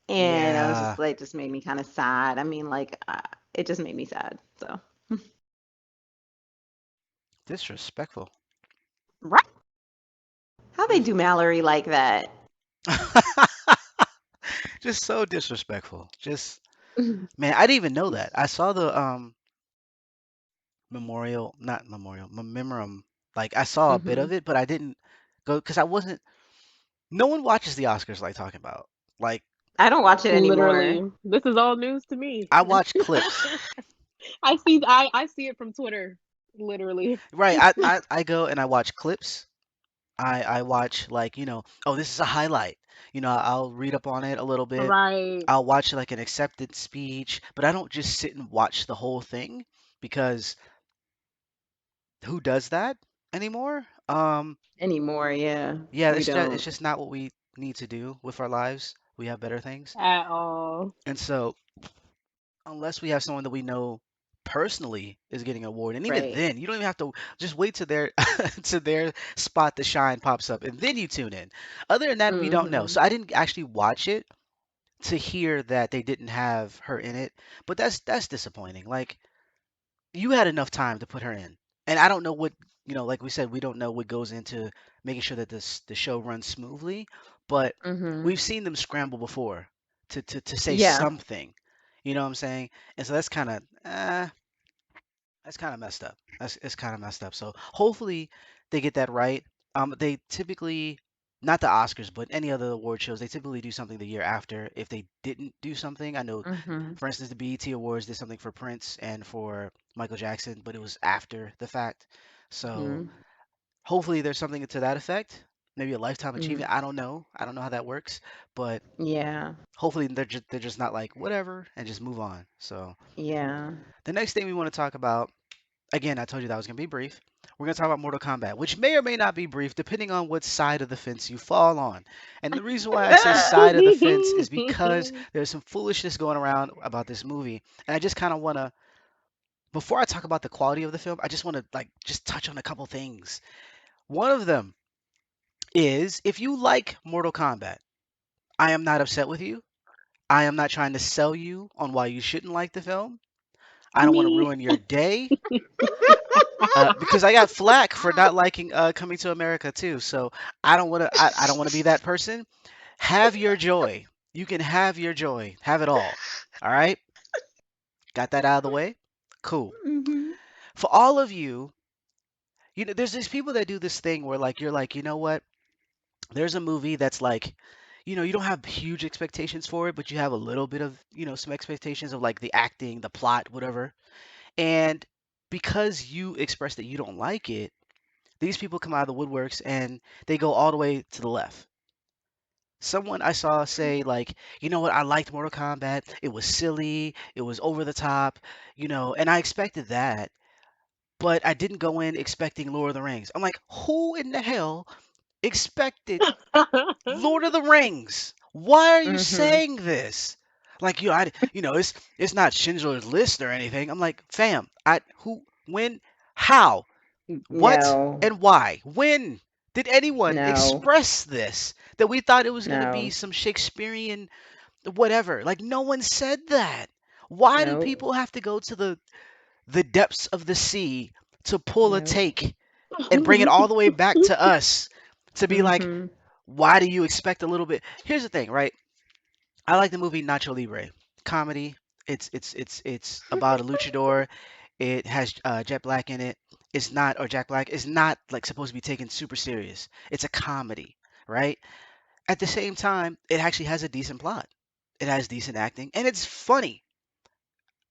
Speaker 2: And I was just
Speaker 1: Yeah,
Speaker 2: like, just made me kind of sad. I mean, like, it just made me sad. So,
Speaker 1: disrespectful.
Speaker 2: right? How they
Speaker 1: Just,
Speaker 2: do Mallory like that?
Speaker 1: just so disrespectful. Just man, I didn't even know that. I saw the memorial, not memorial, memoriam. Like I saw a bit
Speaker 2: Hmm.
Speaker 1: of it, but I didn't go because I wasn't. No one watches the Oscars like talking about. Like
Speaker 2: I don't watch it anymore.
Speaker 3: Literally, this is all news to me.
Speaker 1: I watch clips.
Speaker 3: I see it from Twitter. Literally.
Speaker 1: Right. I go and I watch clips. I watch like, oh, this is a highlight. I'll read up on it a little bit.
Speaker 3: Right.
Speaker 1: I'll watch like an acceptance speech, but I don't just sit and watch the whole thing because who does that anymore?
Speaker 2: Anymore, yeah.
Speaker 1: Yeah,
Speaker 2: We
Speaker 1: it's
Speaker 2: don't.
Speaker 1: just not what we need to do with our lives. We have better things.
Speaker 3: At all.
Speaker 1: And so, unless we have someone that we know personally is getting an award, and even
Speaker 2: Right.
Speaker 1: then, you don't even have to just wait to their to their spot to shine pops up, and then you tune in. Other than that, we don't know.
Speaker 2: Hmm.
Speaker 1: So I didn't actually watch it to hear that they didn't have her in it, but that's disappointing. Like you had enough time to put her in, and I don't know what like we said, we don't know what goes into making sure that the show runs smoothly, but
Speaker 2: Hmm.
Speaker 1: we've seen them scramble before to say
Speaker 2: Yeah.
Speaker 1: something. You know what I'm saying? And so that's kind of messed up. That's It's kind of messed up. So hopefully they get that right. They typically, not the Oscars, but any other award shows, they typically do something the year after. If they didn't do something, I know,
Speaker 2: Hmm.
Speaker 1: for instance, the BET Awards did something for Prince and for Michael Jackson, but it was after the fact. So
Speaker 2: Hmm.
Speaker 1: hopefully there's something to that effect. maybe a lifetime
Speaker 2: Mm.
Speaker 1: achievement. I don't know. I don't know how that works, but
Speaker 2: Yeah.
Speaker 1: hopefully they're just not like whatever and just move on. So
Speaker 2: Yeah.
Speaker 1: the next thing we want to talk about, again, I told you that was gonna be brief. We're gonna talk about Mortal Kombat, which may or may not be brief depending on what side of the fence you fall on. And the reason why I say side of the fence is because there's some foolishness going around about this movie, and I just kind of wanna, before I talk about the quality of the film, I just want to like just touch on a couple things. One of them is if you like Mortal Kombat, I am not upset with you. I am not trying to sell you on why you shouldn't like the film. I don't want to
Speaker 3: Me.
Speaker 1: ruin your day because I got flack for not liking Coming to America too. So I don't want to. I don't want to be that person. Have your joy. You can have your joy. Have it all. All right. Got that out of the way. Cool.
Speaker 2: Mhm.
Speaker 1: For all of you, there's these people that do this thing where like you're like, you know what? There's a movie that's like, you don't have huge expectations for it, but you have a little bit of, some expectations of like the acting, the plot, whatever. And because you express that you don't like it, these people come out of the woodworks and they go all the way to the left. Someone I saw say like, you know what, I liked Mortal Kombat. It was silly, it was over the top, and I expected that, but I didn't go in expecting Lord of the Rings. I'm like, who in the hell expected Lord of the Rings? Why are you
Speaker 2: Mhm.
Speaker 1: saying this? Like it's not Schindler's List or anything. I'm like, fam, when, how, what,
Speaker 2: No.
Speaker 1: and why? When did anyone
Speaker 2: No.
Speaker 1: express this? That we thought it was gonna be
Speaker 2: No.
Speaker 1: some Shakespearean whatever. Like no one said that. Why do
Speaker 2: Nope.
Speaker 1: people have to go to the depths of the sea to pull a
Speaker 2: Nope.
Speaker 1: take and bring it all the way back to us to be like,
Speaker 2: Mhm.
Speaker 1: why do you expect a little bit? Here's the thing, right? I like the movie Nacho Libre. Comedy. It's about a luchador. It has Jet Black in it. It's not, or Jack Black is not like supposed to be taken super serious. It's a comedy, right? At the same time, it actually has a decent plot. It has decent acting, and it's funny.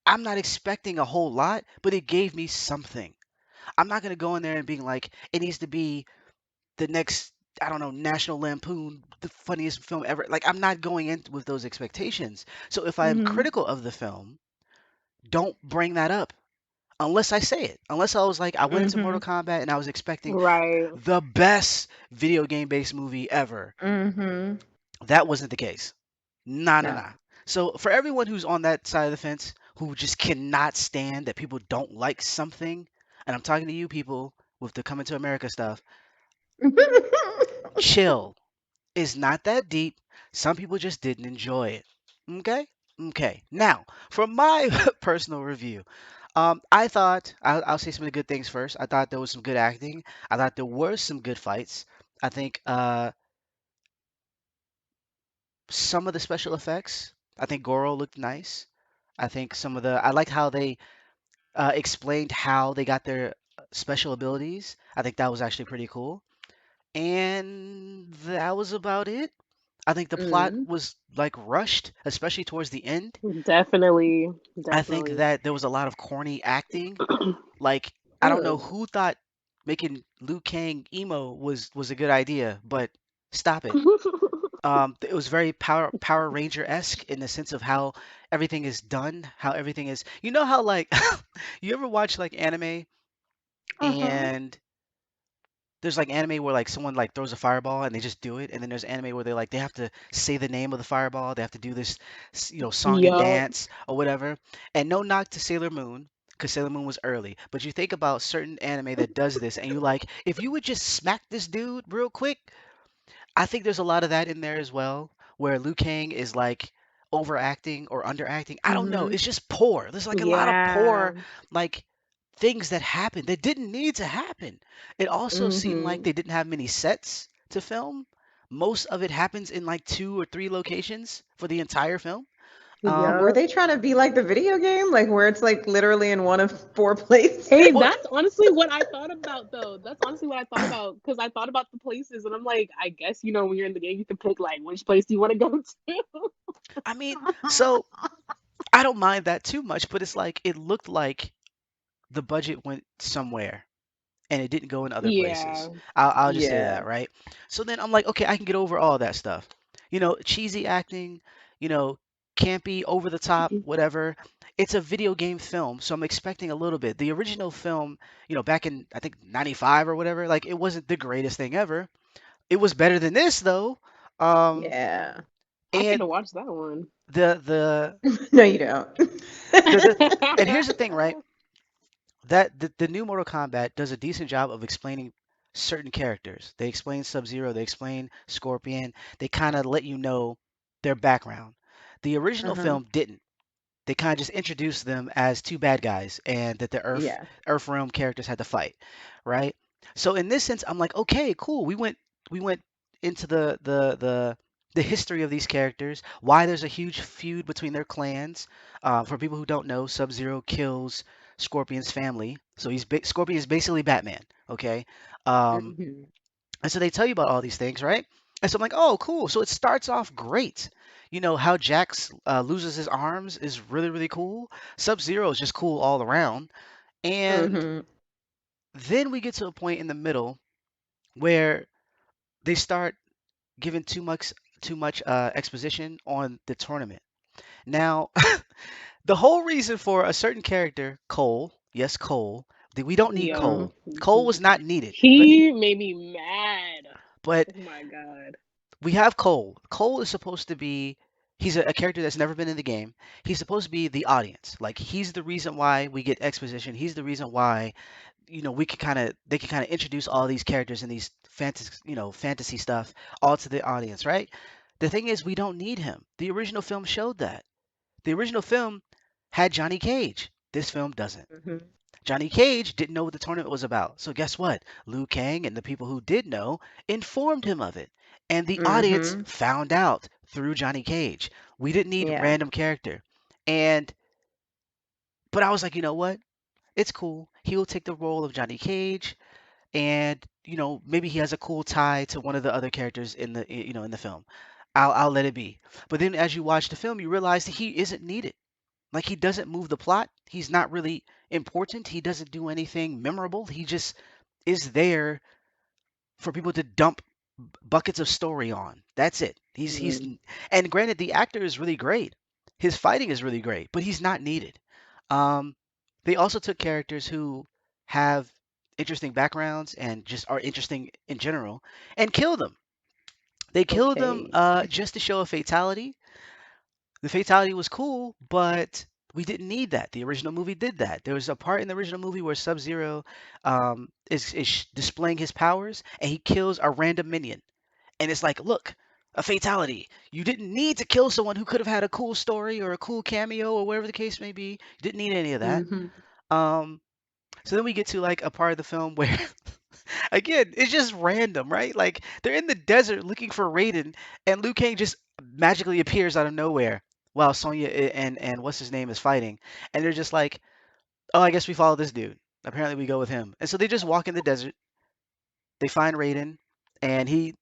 Speaker 1: I'm not expecting a whole lot, but it gave me something. I'm not gonna go in there and being like, it needs to be the next, I don't know, National Lampoon, the funniest film ever. Like, I'm not going in with those expectations. So if I'm
Speaker 2: Mhm.
Speaker 1: critical of the film, don't bring that up unless I say it. Unless I was like, I went into Mortal
Speaker 2: Mhm.
Speaker 1: Kombat and I was expecting
Speaker 3: Right.
Speaker 1: the best video game based movie ever.
Speaker 2: Mhm.
Speaker 1: That wasn't the case. Nah, nah,
Speaker 2: No.
Speaker 1: nah. So for everyone who's on that side of the fence who just cannot stand that people don't like something, and I'm talking to you people with the Coming to America stuff, chill. It's not that deep. Some people just didn't enjoy it. Okay? Okay. Now, for my personal review, I thought I'll say some of the good things first. I thought there was some good acting. I thought there were some good fights. I think some of the special effects. I think Goro looked nice. I think I liked how they explained how they got their special abilities. I think that was actually pretty cool. And that was about it. I think the plot
Speaker 2: Mm.
Speaker 1: was like rushed, especially towards the end.
Speaker 3: Definitely.
Speaker 1: I think
Speaker 3: Definitely.
Speaker 1: that there was a lot of corny acting. Like I don't know
Speaker 2: Ugh.
Speaker 1: who thought making Liu Kang emo was a good idea, but stop it. It was very Power Ranger esque in the sense of how everything is done, how everything is. You know how like you ever watch like anime
Speaker 2: Uh-huh.
Speaker 1: and there's like anime where like someone like throws a fireball and they just do it, and then there's anime where they have to say the name of the fireball, they have to do this, song and
Speaker 3: Yup.
Speaker 1: dance or whatever. And no knock to Sailor Moon, because Sailor Moon was early, but you think about certain anime that does this, and you like, if you would just smack this dude real quick, I think there's a lot of that in there as well, where Liu Kang is like overacting or underacting. I don't know.
Speaker 2: Mhm.
Speaker 1: It's just poor. There's like a lot of
Speaker 3: Yeah.
Speaker 1: poor like things that happen that didn't need to happen. It also seemed like
Speaker 2: Mhm.
Speaker 1: they didn't have many sets to film. Most of it happens in like two or three locations for the entire film. Um,
Speaker 2: Were
Speaker 3: Yup.
Speaker 2: they trying to be like the video game, like where it's like literally in one of four places?
Speaker 3: Hey,
Speaker 1: well,
Speaker 3: that's honestly what I thought about though. That's honestly what I thought about because I thought about the places and I'm like, I guess when you're in the game, you can pick like which place you want to go to.
Speaker 1: I mean, so I don't mind that too much, but it's like it looked like the budget went somewhere and it didn't go in other places.
Speaker 3: Yeah.
Speaker 1: I'll just say
Speaker 2: Yeah.
Speaker 1: that, right? So then I'm like, okay, I can get over all that stuff. Cheesy acting, you know, campy, over the top, whatever. It's a video game film, so I'm expecting a little bit. The original film, back in I think '95 or whatever, like it wasn't the greatest thing ever. It was better than this though. Um,
Speaker 2: Yeah.
Speaker 3: I need
Speaker 1: and
Speaker 3: to watch that one.
Speaker 1: the the
Speaker 2: No, you don't.
Speaker 1: the and here's the thing, right? That the new Mortal Kombat does a decent job of explaining certain characters. They explain Sub-Zero, they explain Scorpion, they kind of let you know their background. The original
Speaker 2: Uh-huh.
Speaker 1: film didn't. They kind of just introduced them as two bad guys and that the
Speaker 2: Yeah.
Speaker 1: Earth realm characters had to fight, right? So in this sense, I'm like, okay, cool. We went into the history of these characters, why there's a huge feud between their clans. For people who don't know, Sub-Zero kills Scorpion's family, so Scorpion is basically Batman, okay? Um,
Speaker 2: Hmm.
Speaker 1: and so they tell you about all these things, right? And so I'm like, oh, cool. So it starts off great. How Jax loses his arms is really, really cool. Sub Zero is just cool all around. And
Speaker 2: Hmm.
Speaker 1: then we get to a point in the middle where they start giving too much exposition on the tournament. Now, the whole reason for a certain character, Cole, yes, Cole, that we don't need
Speaker 2: Hmm.
Speaker 3: Yo,
Speaker 1: Cole. Cole was not needed, but
Speaker 3: he made me mad.
Speaker 1: but
Speaker 3: Oh my god.
Speaker 1: we have Cole. Cole is supposed to be he's a character that's never been in the game. He's supposed to be the audience. Like he's the reason why we get exposition. He's the reason why we can kind of they can kind of introduce all these characters and these fantasy stuff all to the audience, right? The thing is we don't need him. The original film showed that. The original film had Johnny Cage. This film doesn't.
Speaker 2: Hmm.
Speaker 1: Johnny Cage didn't know what the tournament was about. So guess what? Liu Kang and the people who did know informed him of it. And the audience
Speaker 2: Hmm.
Speaker 1: found out through Johnny Cage. We didn't need
Speaker 2: Yeah.
Speaker 1: random character. And but I was like, you know what? It's cool. He'll take the role of Johnny Cage and maybe he has a cool tie to one of the other characters in the film. I'll let it be. But then as you watch the film, you realize that he isn't needed. Like he doesn't move the plot. He's not really important. He doesn't do anything memorable. He just is there for people to dump buckets of story on. That's it.
Speaker 2: Mm.
Speaker 1: And granted, the actor is really great. His fighting is really great, but he's not needed. Um, they also took characters who have interesting backgrounds and just are interesting in general and killed them. They killed them
Speaker 2: Okay.
Speaker 1: just to show a fatality. The fatality was cool, but we didn't need that. The original movie did that. There was a part in the original movie where Sub Zero is displaying his powers and he kills a random minion. And it's like, look, a fatality. You didn't need to kill someone who could have had a cool story or a cool cameo or whatever the case may be. You didn't need any of that.
Speaker 2: Hmm.
Speaker 1: Um, so then we get to like a part of the film where again, it's just random, right? Like they're in the desert looking for Raiden, and Liu Kang just magically appears out of nowhere while and what's his name is fighting, and they're just like, "Oh, I guess we follow this dude." Apparently, we go with him, and so they just walk in the desert. They find Raiden, and he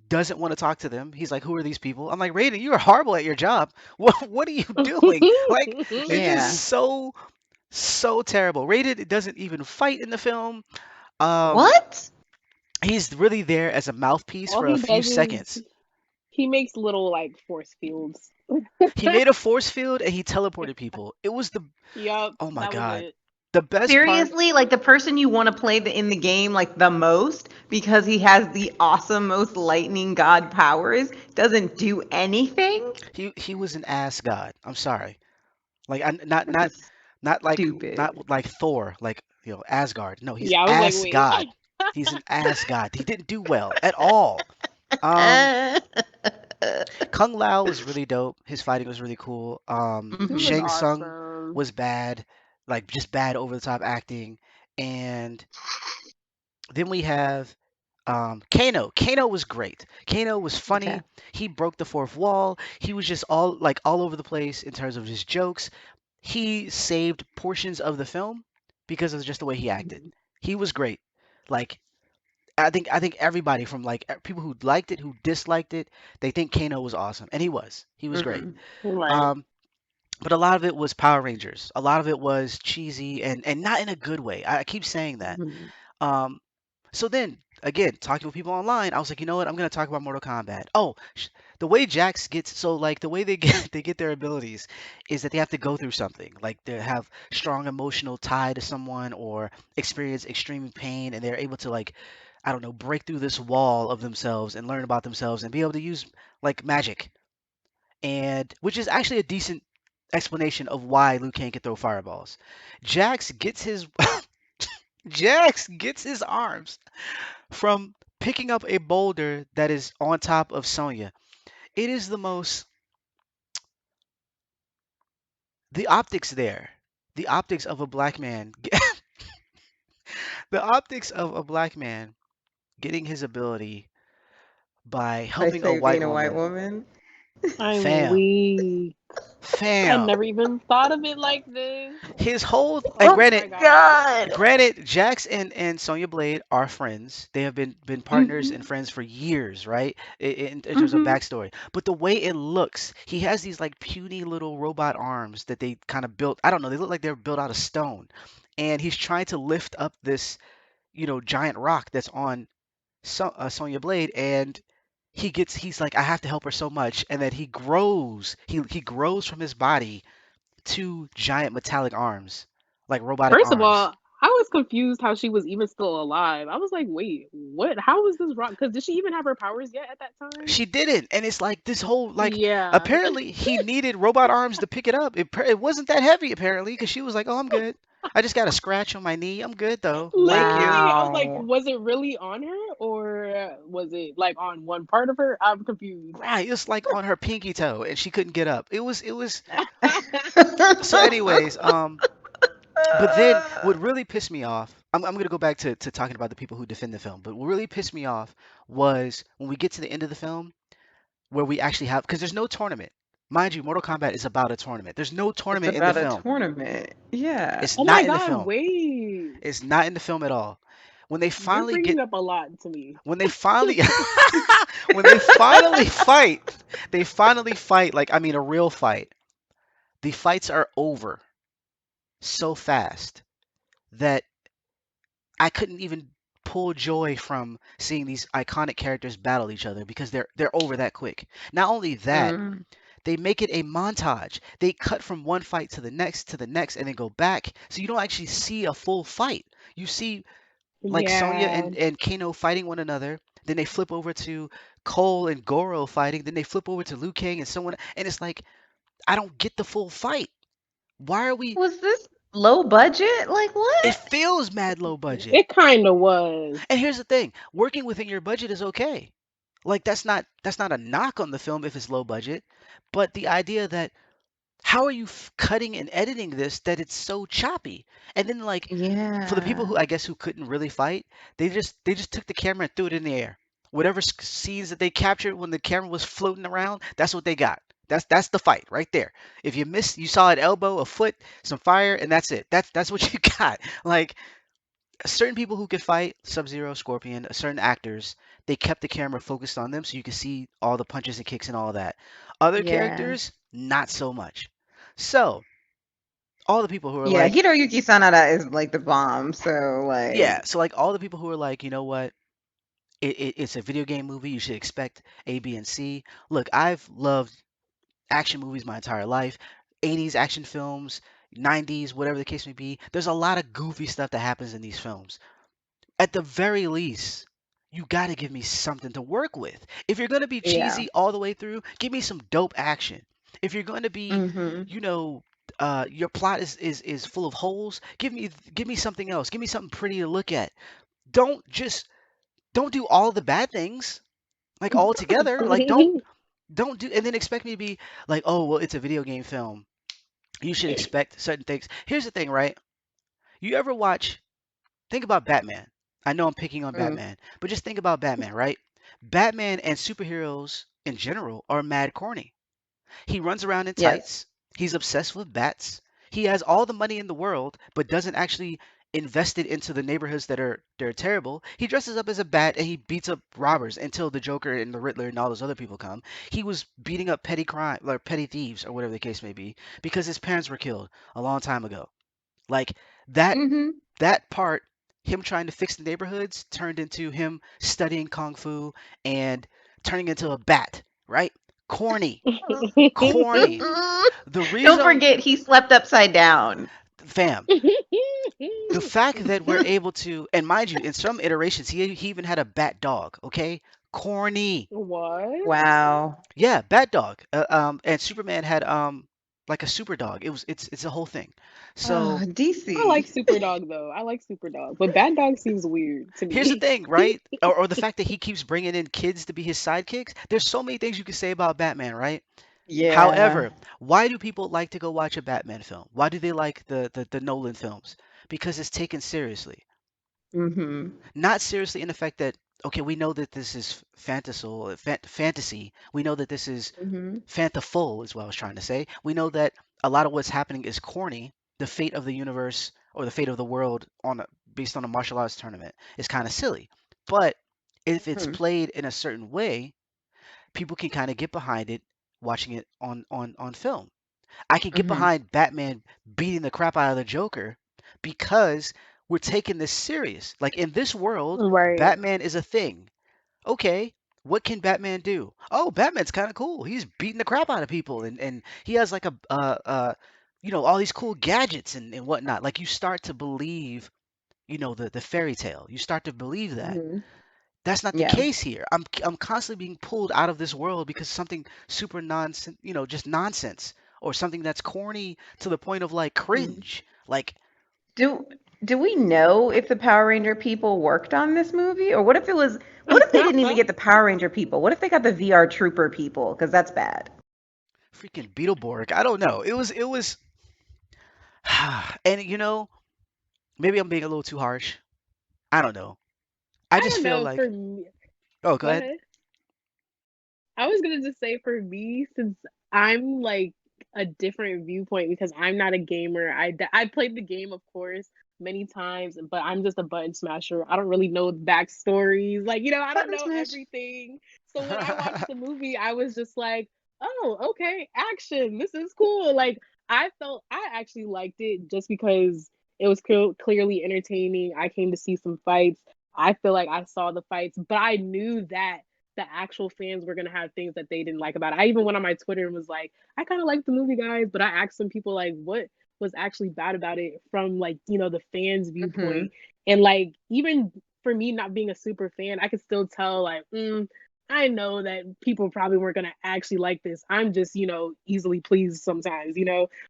Speaker 1: doesn't want to talk to them. He's like, "Who are these people?" I'm like, "Raiden, you are horrible at your job. What are you doing?" Like, it's just
Speaker 2: Yeah.
Speaker 1: so terrible. Raiden doesn't even fight in the film. Um,
Speaker 2: What?
Speaker 1: he's really there as a mouthpiece
Speaker 3: All
Speaker 1: for a
Speaker 3: he
Speaker 1: few
Speaker 3: does is
Speaker 1: seconds.
Speaker 3: he makes little like force fields.
Speaker 1: He made a force field and he teleported people. It was
Speaker 3: Yup,
Speaker 1: oh my
Speaker 3: that was
Speaker 1: god.
Speaker 3: it.
Speaker 1: The best part,
Speaker 2: Seriously, like the person you want to play in the game like the most because he has the awesome most lightning god powers doesn't do anything?
Speaker 1: he was an ass god. I'm sorry. Like I,
Speaker 2: That's
Speaker 1: not like
Speaker 2: stupid.
Speaker 1: not like Thor, like Asgard. No, he's
Speaker 3: Yeah, I was like,
Speaker 1: ass
Speaker 3: wait.
Speaker 1: god. He's an ass god. He didn't do well at all. Um,
Speaker 2: Uh,
Speaker 1: Kung Lao was really dope. His fighting was really cool.
Speaker 3: He was
Speaker 2: mhm.
Speaker 1: Shang Tsung
Speaker 3: awesome.
Speaker 1: was bad, like just bad over the top acting. And then we have Kano. Kano was great. Kano was
Speaker 2: Okay.
Speaker 1: funny. He broke the fourth wall. He was just all over the place in terms of his jokes. He saved portions of the film because of just the way he acted.
Speaker 2: Mhm.
Speaker 1: He was great. Like I think everybody from like people who liked it, who disliked it, they think Kano was awesome, and he was. He was great.
Speaker 2: Mhm.
Speaker 3: Right.
Speaker 1: Um, but a lot of it was Power Rangers. A lot of it was cheesy and not in a good way. I keep saying that.
Speaker 2: Mhm.
Speaker 1: Um, so then again, talking with people online, I was like, you know what? I'm gonna talk about Mortal Kombat. Oh, the way Jax gets so like the way they get they get their abilities is that they have to go through something. Like they have strong emotional tie to someone or experience extreme pain, and they're able to like I don't know break through this wall of themselves and learn about themselves and be able to use like magic, and which is actually a decent explanation of why Liu Kang can throw fireballs. Jax gets his Jax gets his arms from picking up a boulder that is on top of Sonya. It is the most the optics there. The optics of a black man the optics of a black man getting his ability by
Speaker 2: I
Speaker 1: helping a
Speaker 2: say
Speaker 1: white
Speaker 2: being a white
Speaker 1: woman.
Speaker 2: woman.
Speaker 3: I'm
Speaker 1: Fam.
Speaker 3: weak. I
Speaker 1: Fam.
Speaker 3: never even thought of it like this.
Speaker 1: His whole and
Speaker 3: Oh
Speaker 2: Oh
Speaker 1: granted
Speaker 3: my god.
Speaker 2: God.
Speaker 1: Jax and Sonya Blade are friends. They have been partners and
Speaker 2: Mhm.
Speaker 1: friends for years, right? In terms of
Speaker 2: Mhm.
Speaker 1: backstory. But the way it looks, he has these like puny little robot arms that they kind of built. I don't know. They look like they're built out of stone, and he's trying to lift up this giant rock that's on Sonya Blade, and he's like, I have to help her so much, and then he grows. He grows from his body two giant metallic arms, like robotic
Speaker 3: First of
Speaker 1: arms.
Speaker 3: all, I was confused how she was even still alive. I was like, wait, what? How was this rock? Because did she even have her powers yet at that time?
Speaker 1: She didn't, and it's like this whole like
Speaker 3: Yeah.
Speaker 1: apparently he needed robot arms to pick it up. It wasn't that heavy apparently because she was like, "Oh, I'm good. I just got a scratch on my knee. I'm good though. Thank you."
Speaker 3: Literally, I was like,
Speaker 2: Wow.
Speaker 3: was it really on her or was it like on one part of her? I'm confused.
Speaker 1: Right, it's like on her pinky toe, and she couldn't get up. It was so. Anyways, but then what really pissed me off. I'm gonna go back to talking about the people who defend the film. But what really pissed me off was when we get to the end of the film where we actually have because there's no tournament. Mind you, Mortal Kombat is about a tournament. There's no
Speaker 2: It's
Speaker 1: tournament in the
Speaker 2: about a
Speaker 1: film.
Speaker 2: tournament. Yeah.
Speaker 1: It's
Speaker 3: Oh my
Speaker 1: not in the
Speaker 3: god,
Speaker 1: film.
Speaker 3: wait.
Speaker 1: It's not in the film at all. When they
Speaker 3: You're
Speaker 1: finally get
Speaker 3: bringing up a lot to me.
Speaker 1: when they finally when they finally fight like I mean a real fight. The fights are over so fast that I couldn't even pull joy from seeing these iconic characters battle each other because they're over that quick. Not only that,
Speaker 2: Mm.
Speaker 1: they make it a montage. They cut from one fight to the next and then go back. So you don't actually see a full fight. You see like Sonya
Speaker 3: Yeah.
Speaker 1: and Kano fighting one another. Then they flip over to Cole and Goro fighting. Then they flip over to Liu Kang and someone and it's like I don't get the full fight. Why are we
Speaker 2: Was this low budget? Like
Speaker 1: it
Speaker 2: what?
Speaker 1: feels mad low budget.
Speaker 3: It kind of was.
Speaker 1: And here's the thing, working within your budget is okay. Like that's not a knock on the film if it's low budget, but the idea that how are you cutting and editing this that it's so choppy? And then like for the people
Speaker 2: Yeah.
Speaker 1: who I guess who couldn't really fight, they just took the camera and threw it in the air. Whatever scenes that they captured when the camera was floating around, that's what they got. That's the fight right there. If you missed, you saw an elbow, a foot, some fire, and that's it. That's what you got. Like certain people who could fight, Sub-Zero, Scorpion, certain actors, they kept the camera focused on them so you could see all the punches and kicks and all that. Other
Speaker 2: Yeah.
Speaker 1: characters, not so much. So, all the people who are
Speaker 2: Yeah.
Speaker 1: like,
Speaker 2: Hiroyuki Sanada is like the bomb. So
Speaker 1: yeah,
Speaker 2: like,
Speaker 1: so like all the people who are like, you know what, it's a video game movie, you should expect A, B, and C. Look, I've loved action movies my entire life, 80s action films, 90s, whatever the case may be. There's a lot of goofy stuff that happens in these films. At the very least, you got to give me something to work with. If you're going to be
Speaker 2: yeah.
Speaker 1: cheesy all the way through, give me some dope action. If you're going to be,
Speaker 2: Mhm.
Speaker 1: you know, your plot is full of holes, give me something else. Give me something pretty to look at. Don't just don't do all the bad things like all together. Like don't do and then expect me to be like, "Oh, well, it's a video game film. You should expect certain things." Here's the thing, right? You ever watch think about Batman. I know I'm picking on
Speaker 2: Mm.
Speaker 1: Batman, but just think about Batman, right? Batman and superheroes in general are mad corny. He runs around in
Speaker 2: Yes.
Speaker 1: tights. He's obsessed with bats. He has all the money in the world, but doesn't actually invest it into the neighborhoods that are terrible. He dresses up as a bat and he beats up robbers until the Joker and the Riddler and all those other people come. He was beating up petty crime or petty thieves or whatever the case may be because his parents were killed a long time ago. Like that
Speaker 2: Mhm.
Speaker 1: that part him trying to fix the neighborhoods turned into him studying kung fu and turning into a bat, right? Corny, corny. The
Speaker 2: Don't
Speaker 1: reason,
Speaker 2: forget he slept upside down.
Speaker 1: fam, the fact that we're able to, and mind you, in some iterations, he even had a bat dog. Okay, corny.
Speaker 3: What?
Speaker 2: Wow.
Speaker 1: Yeah, bat dog. And Superman had like a super dog. It's a whole thing.
Speaker 2: Oh,
Speaker 1: So
Speaker 3: I like
Speaker 2: DC.
Speaker 3: Superdog though. I like Superdog, but Bad Dog seems weird to
Speaker 1: here's the
Speaker 3: me.
Speaker 1: thing, right? Or the fact that he keeps bringing in kids to be his sidekicks. There's so many things you can say about Batman, right?
Speaker 2: Yeah.
Speaker 1: However, why do people like to go watch a Batman film? Why do they like the Nolan films? Because it's taken seriously.
Speaker 2: Mm-hmm.
Speaker 1: Not seriously in the fact that, okay, we know that this is fantasy. We know that this is
Speaker 2: Mm-hmm.
Speaker 1: fantaful, is what I was trying to say. We know that a lot of what's happening is corny. The fate of the universe or the fate of the world based on a martial arts tournament is kind of silly. But if it's
Speaker 2: Mm-hmm.
Speaker 1: played in a certain way, people can kind of get behind it watching it on film. I can get
Speaker 2: Mm-hmm.
Speaker 1: behind Batman beating the crap out of the Joker because we're taking this serious. Like in this world,
Speaker 3: Right.
Speaker 1: Batman is a thing. Okay, what can Batman do? Oh, Batman's kind of cool. He's beating the crap out of people, and he has like all these cool gadgets and whatnot. Like you start to believe, the fairy tale. You start to believe that.
Speaker 2: Mm-hmm.
Speaker 1: That's not the
Speaker 2: Yeah.
Speaker 1: case here. I'm constantly being pulled out of this world because something super nonsense, just nonsense, or something that's corny to the point of like
Speaker 2: Mm-hmm.
Speaker 1: cringe. Like,
Speaker 2: Do do we know if the Power Ranger people worked on this movie, or what if they didn't even get the Power Ranger people? What if they got the VR Trooper people? Because that's bad.
Speaker 1: freaking Beetleborg. I don't know. It was, and maybe I'm being a little too harsh. I don't know. I
Speaker 3: I
Speaker 1: just
Speaker 3: don't
Speaker 1: feel
Speaker 3: know. For
Speaker 1: like,
Speaker 3: me,
Speaker 1: oh, go
Speaker 3: go
Speaker 1: ahead.
Speaker 3: ahead. I was gonna just say for me, since I'm like a different viewpoint because I'm not a gamer. I played the game, of course, many times, but I'm just a button smasher. I don't really know the backstories. Like, I don't
Speaker 2: Button
Speaker 3: know
Speaker 2: smash.
Speaker 3: everything. So when I watched the movie, I was just like, oh, okay, action. This is cool. Like, I actually liked it just because it was clearly entertaining. I came to see some fights. I feel like I saw the fights, but I knew that the actual fans were gonna have things that they didn't like about it. I even went on my Twitter and was like, I kind of like the movie, guys, but I asked some people like, what was actually bad about it from like the fans'
Speaker 2: Mm-hmm.
Speaker 3: viewpoint, and like even for me not being a super fan, I could still tell like, I know that people probably weren't gonna actually like this. I'm just easily pleased sometimes,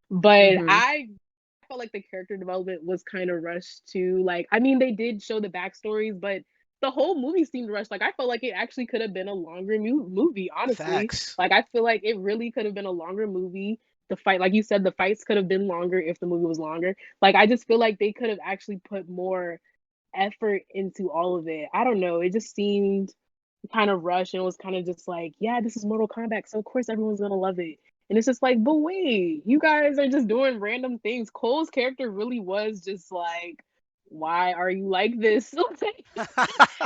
Speaker 3: but
Speaker 2: Mm-hmm.
Speaker 3: I felt like the character development was kind of rushed too. Like, I mean, they did show the backstories, but the whole movie seemed rushed. Like, I felt like it actually could have been a longer movie, honestly.
Speaker 1: Facts.
Speaker 3: Like, I feel like it really could have been a longer movie. The fight, like you said, the fights could have been longer if the movie was longer. Like, I just feel like they could have actually put more effort into all of it. I don't know. It just seemed kind of rushed and it was kind of just like, yeah, this is Mortal Kombat, so of course everyone's gonna love it. And it's just like, but wait, you guys are just doing random things. Cole's character really was just like, why are you like this? Like,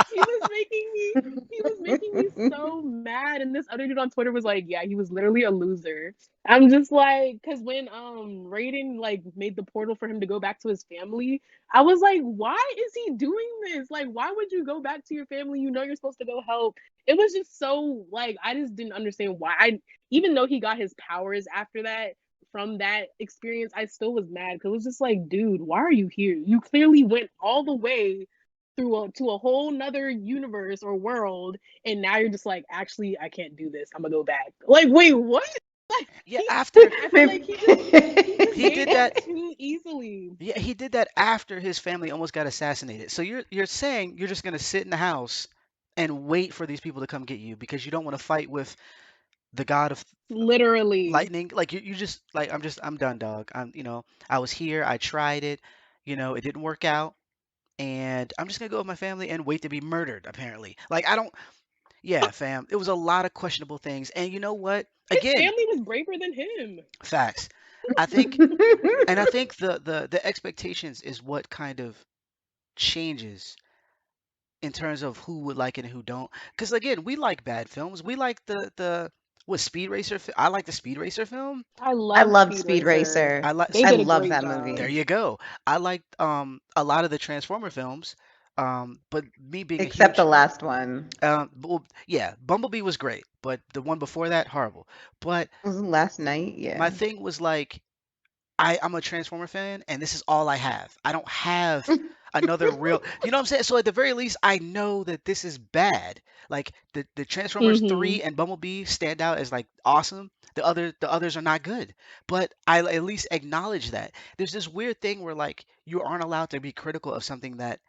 Speaker 3: he was making me he was making me so mad. And this other dude on Twitter was like, yeah, he was literally a loser. I'm just like, because when Raiden like made the portal for him to go back to his family, I was like, why is he doing this? Like, why would you go back to your family? You know you're supposed to go help. It was just so like I just didn't understand why. I even though he got his powers after that from that experience, I still was mad because it was just like, dude, why are you here? You clearly went all the way to a whole nother universe or world, and now you're just like, actually, I can't do this. I'm gonna go back. Like, wait, what? Like,
Speaker 1: Yeah, after
Speaker 3: I feel like
Speaker 2: Maybe.
Speaker 3: he just
Speaker 1: he
Speaker 3: gave
Speaker 1: did
Speaker 3: up
Speaker 1: that.
Speaker 3: too easily.
Speaker 1: Yeah, he did that after his family almost got assassinated. So you're saying you're just gonna sit in the house and wait for these people to come get you because you don't want to fight with the god of
Speaker 3: Literally.
Speaker 1: lightning. Like you just like I'm done, dog. I was here, I tried it, it didn't work out, and I'm just gonna go with my family and wait to be murdered, apparently. Like I don't Yeah, fam. It was a lot of questionable things. And you know what?
Speaker 3: His
Speaker 1: Again,
Speaker 3: family was braver than him.
Speaker 1: facts. I think and I think the expectations is what kind of changes in terms of who would like it and who don't. Because again, we like bad films. We like the What Speed Racer? I like the Speed Racer film.
Speaker 3: I
Speaker 2: I
Speaker 3: love
Speaker 2: loved
Speaker 3: Speed
Speaker 2: Speed
Speaker 3: Racer.
Speaker 2: Racer.
Speaker 1: I like
Speaker 3: They
Speaker 2: I
Speaker 3: did a
Speaker 2: love
Speaker 3: great
Speaker 2: that
Speaker 3: job.
Speaker 1: There
Speaker 2: movie.
Speaker 1: you go. I liked a lot of the Transformer films. But me being a
Speaker 2: Except the
Speaker 1: huge
Speaker 2: last one.
Speaker 1: well, yeah, Bumblebee was great, but the one before that horrible. But
Speaker 2: Was it last night?
Speaker 1: my
Speaker 2: Yeah.
Speaker 1: thing was like I'm a Transformer fan, and this is all I have. I don't have another real, you know what I'm saying? So at the very least, I know that this is bad. Like the Transformers
Speaker 3: Hmm.
Speaker 1: 3 and Bumblebee stand out as like awesome. The others are not good. But I at least acknowledge that. There's this weird thing where like you aren't allowed to be critical of something that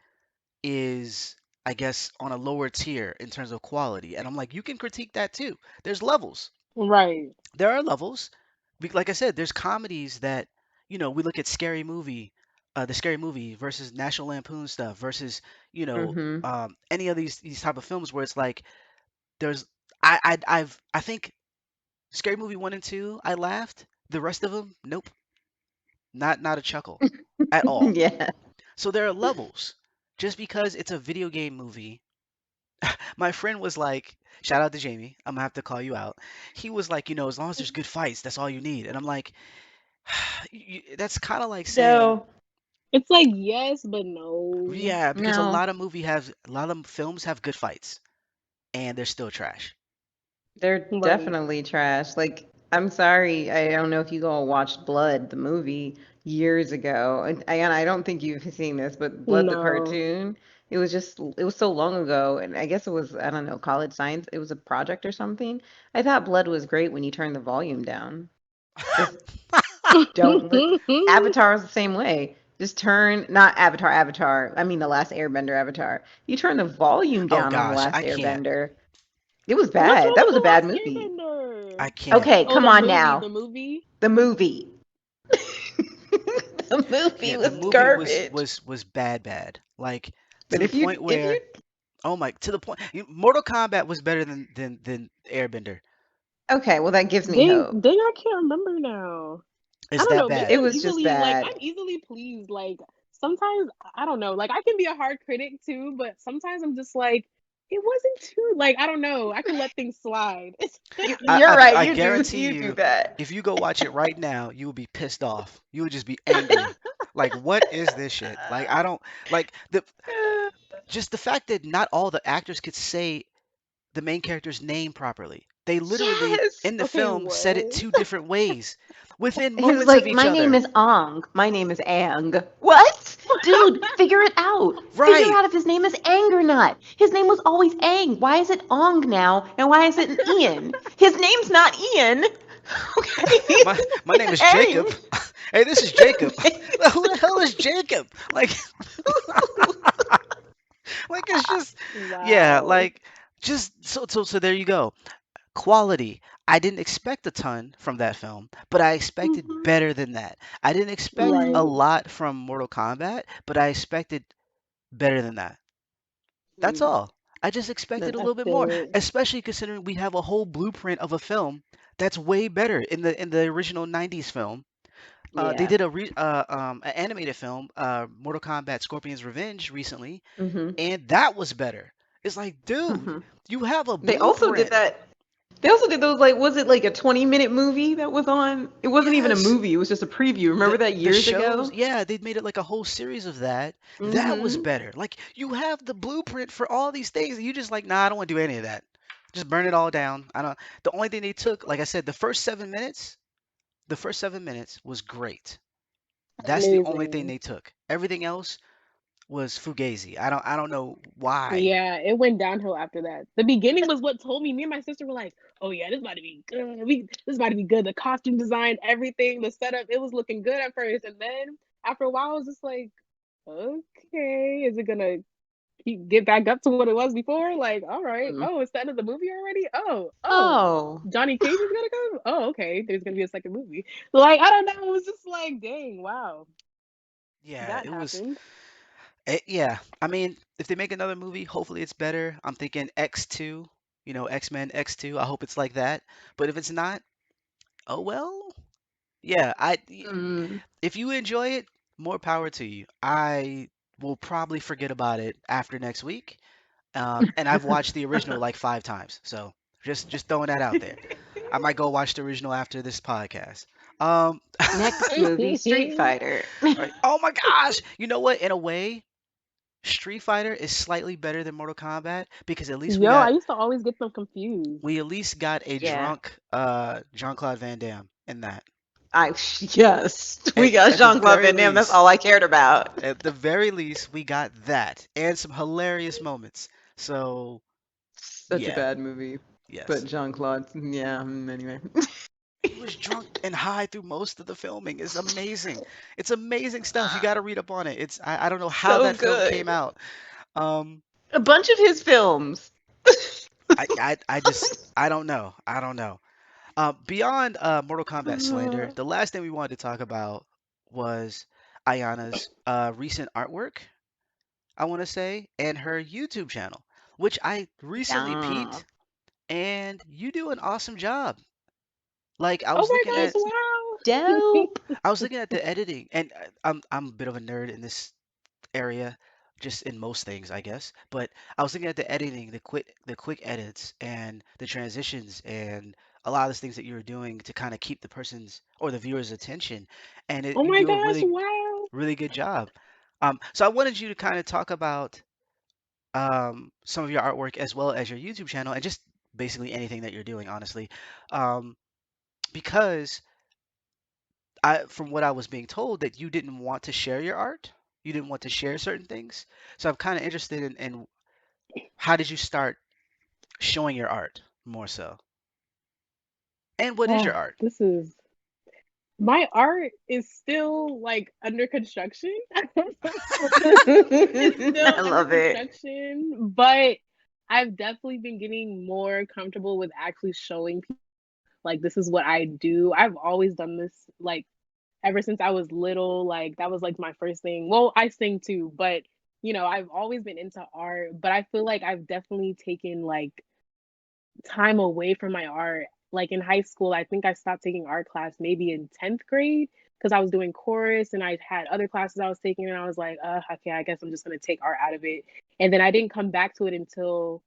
Speaker 1: is, I guess, on a lower tier in terms of quality. And I'm like, you can critique that too. There's levels.
Speaker 3: Right.
Speaker 1: There are levels. Like I said, there's comedies that, we look at the Scary Movie versus National Lampoon stuff versus,
Speaker 2: Mm-hmm.
Speaker 1: any of these type of films where it's like there's, I think Scary Movie 1 and 2, I laughed. The rest of them, nope, not a chuckle at all.
Speaker 2: Yeah.
Speaker 1: So there are levels. Just because it's a video game movie, my friend was like, shout out to Jamie, I'm gonna have to call you out. He was like, as long as there's good fights, that's all you need. And I'm like, that's kind of like saying,
Speaker 2: No.
Speaker 3: It's like yes, but no.
Speaker 1: yeah, because
Speaker 2: No.
Speaker 1: a lot of films have good fights, and they're still trash.
Speaker 2: They're
Speaker 3: Right.
Speaker 2: definitely trash. Like, I'm sorry, I don't know if you all watched Blood, the movie, years ago. And I don't think you've seen this, but Blood, the
Speaker 3: No.
Speaker 2: cartoon, it was so long ago. And I guess it was, I don't know, college science. It was a project or something. I thought Blood was great when you turned the volume down. Just don't li Avatar is the same way. Just turn, not Avatar, Avatar. I mean, the last Airbender Avatar. You turn the volume
Speaker 1: Oh
Speaker 2: down on the
Speaker 1: gosh,
Speaker 2: last
Speaker 1: I can't.
Speaker 2: Airbender. It was
Speaker 3: Which one
Speaker 2: bad. That
Speaker 3: was
Speaker 2: was a
Speaker 3: the
Speaker 2: bad
Speaker 3: last
Speaker 2: movie.
Speaker 3: Airbender?
Speaker 1: I can't.
Speaker 2: Okay,
Speaker 3: Oh,
Speaker 2: come
Speaker 3: the
Speaker 2: on
Speaker 3: movie.
Speaker 2: now.
Speaker 3: The movie.
Speaker 2: The movie. The
Speaker 1: Yeah,
Speaker 2: movie
Speaker 1: the
Speaker 2: was
Speaker 1: movie was
Speaker 2: garbage.
Speaker 1: was was bad. Like to
Speaker 2: But
Speaker 1: the point
Speaker 2: if you
Speaker 1: where, oh my, to the point, Mortal Kombat was better than Airbender.
Speaker 2: okay, well that gives me
Speaker 3: Dang,
Speaker 2: hope.
Speaker 3: dang, I can't remember now. I
Speaker 1: It's
Speaker 3: don't
Speaker 1: that
Speaker 3: know. Maybe
Speaker 1: bad.
Speaker 2: It was just
Speaker 3: I'm
Speaker 2: bad.
Speaker 3: easily pleased. Like sometimes I don't know. Like I can be a hard critic too, but sometimes I'm just like, it wasn't too like I don't know. I can let things slide.
Speaker 1: I,
Speaker 2: You're
Speaker 1: I
Speaker 2: right.
Speaker 1: I guarantee
Speaker 2: You do
Speaker 1: you,
Speaker 2: that.
Speaker 1: if you go watch it right now, you will be pissed off. You will just be angry. Like, what is this shit? Like, I don't like just the fact that not all the actors could say the main character's name properly. They literally
Speaker 2: Yes.
Speaker 1: in the
Speaker 3: Okay,
Speaker 1: film said it
Speaker 3: what?
Speaker 1: two different ways within
Speaker 2: He was
Speaker 1: moments of
Speaker 2: like,
Speaker 1: each
Speaker 2: "My name
Speaker 1: other.
Speaker 2: is Ong. My name is Ang." What? Dude, figure it out. Figure
Speaker 1: Right.
Speaker 2: out if his name is Ang or not. His name was always Ang. Why is it Ong now? And why is it Ian? His name's not Ian. Okay.
Speaker 1: My name
Speaker 2: It's
Speaker 1: is Jacob.
Speaker 2: Ang.
Speaker 1: Hey, this is Jacob. Who the hell is Jacob? Like it's just yeah,
Speaker 3: Wow.
Speaker 1: like just so there you go. Quality. I didn't expect a ton from that film, but I expected
Speaker 2: Mhm.
Speaker 1: better than that. I didn't expect a
Speaker 2: Mhm.
Speaker 3: Right.
Speaker 1: lot from Mortal Kombat, but I expected better than that. That's
Speaker 2: Mm.
Speaker 1: all. I just expected a
Speaker 3: That's
Speaker 1: little bit more,
Speaker 3: good.
Speaker 1: especially considering we have a whole blueprint of a film that's way better in the original 90s film. They
Speaker 2: Yeah.
Speaker 1: did an animated film, Mortal Kombat Scorpion's Revenge recently,
Speaker 2: Mhm.
Speaker 1: and that was better. It's like, dude,
Speaker 2: Mhm.
Speaker 1: you have a
Speaker 2: They also did
Speaker 1: blueprint.
Speaker 2: that. They also did those, like, was it like a 20-minute movie that was on? It wasn't even a
Speaker 1: Yes,
Speaker 2: movie. It was just a preview. Remember
Speaker 1: the
Speaker 2: that
Speaker 1: the
Speaker 2: years
Speaker 1: shows,
Speaker 2: ago?
Speaker 1: yeah, they made it like a whole series of that. That was
Speaker 2: Mhm.
Speaker 1: better. Like you have the blueprint for all these things, and you just like, nah, I don't want to do any of that. Just burn it all down. I don't. The only thing they took, like I said, the first 7 minutes was great. That's the only thing
Speaker 3: Amazing.
Speaker 1: they took. Everything else was fugazi. I don't know why.
Speaker 3: Yeah, it went downhill after that. The beginning was what told me. Me and my sister were like, "Oh yeah, this about to be good. This about to be good. The costume design, everything, the setup, it was looking good at first, and then after a while, I was just like, okay, is it gonna get back up to what it was before? Like, all right,
Speaker 2: Mm.
Speaker 3: oh, it's the end of the movie already. Oh,
Speaker 2: Oh.
Speaker 3: Johnny Cage is gonna come. Oh, okay, there's gonna be a second movie. Like, I don't know. It was just like, dang, wow,
Speaker 1: Yeah,
Speaker 3: that
Speaker 1: it was.
Speaker 3: happened.
Speaker 1: Yeah, I mean, if they make another movie, hopefully it's better. I'm thinking X2, X-Men X2. I hope it's like that. But if it's not, oh well. Yeah,
Speaker 2: Mm.
Speaker 1: if you enjoy it, more power to you. I will probably forget about it after next week. And I've watched the original like 5 times, so just throwing that out there. I might go watch the original after this podcast. Um,
Speaker 2: Next movie, Street Fighter.
Speaker 1: right. Oh my gosh! You know what? In a way, Street Fighter is slightly better than Mortal Kombat because at least
Speaker 3: Yo, I used to always get them confused.
Speaker 1: we at least got a
Speaker 2: Yeah.
Speaker 1: drunk Jean-Claude Van Damme in that.
Speaker 2: I yes, we got
Speaker 1: At the
Speaker 2: Jean Claude
Speaker 1: very
Speaker 2: Van Damme. That's
Speaker 1: least,
Speaker 2: all I cared about.
Speaker 1: we got that and some hilarious moments. So
Speaker 2: Such a
Speaker 1: yeah,
Speaker 2: bad movie, but
Speaker 1: yes.
Speaker 2: Jean Claude. Yeah. Anyway,
Speaker 1: He was drunk and high through most of the filming. It's amazing. It's amazing stuff. You got to read up on it. I don't know how
Speaker 2: so
Speaker 1: that film
Speaker 2: good.
Speaker 1: came out. Um,
Speaker 2: A bunch of his films.
Speaker 1: I don't know. I don't know. Beyond Mortal Kombat slander, the last thing we wanted to talk about was Ayanna's recent artwork, I want to say, and her YouTube channel, which I recently
Speaker 2: Yeah.
Speaker 1: peeped, and you do an awesome job. Like I
Speaker 3: Oh
Speaker 1: was
Speaker 3: my
Speaker 1: looking
Speaker 3: gosh,
Speaker 1: at,
Speaker 3: wow.
Speaker 2: Dope.
Speaker 1: I was looking at the editing, and I'm a bit of a nerd in this area, just in most things, I guess. But I was looking at the editing, the quick edits, and the transitions, and a lot of the things that you were doing to kind of keep the person's or the viewer's attention, and
Speaker 3: Oh
Speaker 1: you
Speaker 3: my
Speaker 1: do a
Speaker 3: gosh,
Speaker 1: really
Speaker 3: wow.
Speaker 1: really good job. So I wanted you to kind of talk about some of your artwork as well as your YouTube channel, and just basically anything that you're doing, honestly, um, because from what I was being told, that you didn't want to share your art. You didn't want to share certain things. So I'm kind of interested in how did you start showing your art more so? And what is your art?
Speaker 3: This is my art is still like under construction. It's still
Speaker 2: I
Speaker 3: under
Speaker 2: love it.
Speaker 3: construction, but I've definitely been getting more comfortable with actually showing people like this is what I do. I've always done this like ever since I was little. Like that was like my first thing. Well, I sing too, but I've always been into art, but I feel like I've definitely taken like time away from my art. Like in high school, I think I stopped taking art class maybe in 10th grade because I was doing chorus and I had other classes I was taking, and I was like, okay, I guess I'm just gonna take art out of it. And then I didn't come back to it until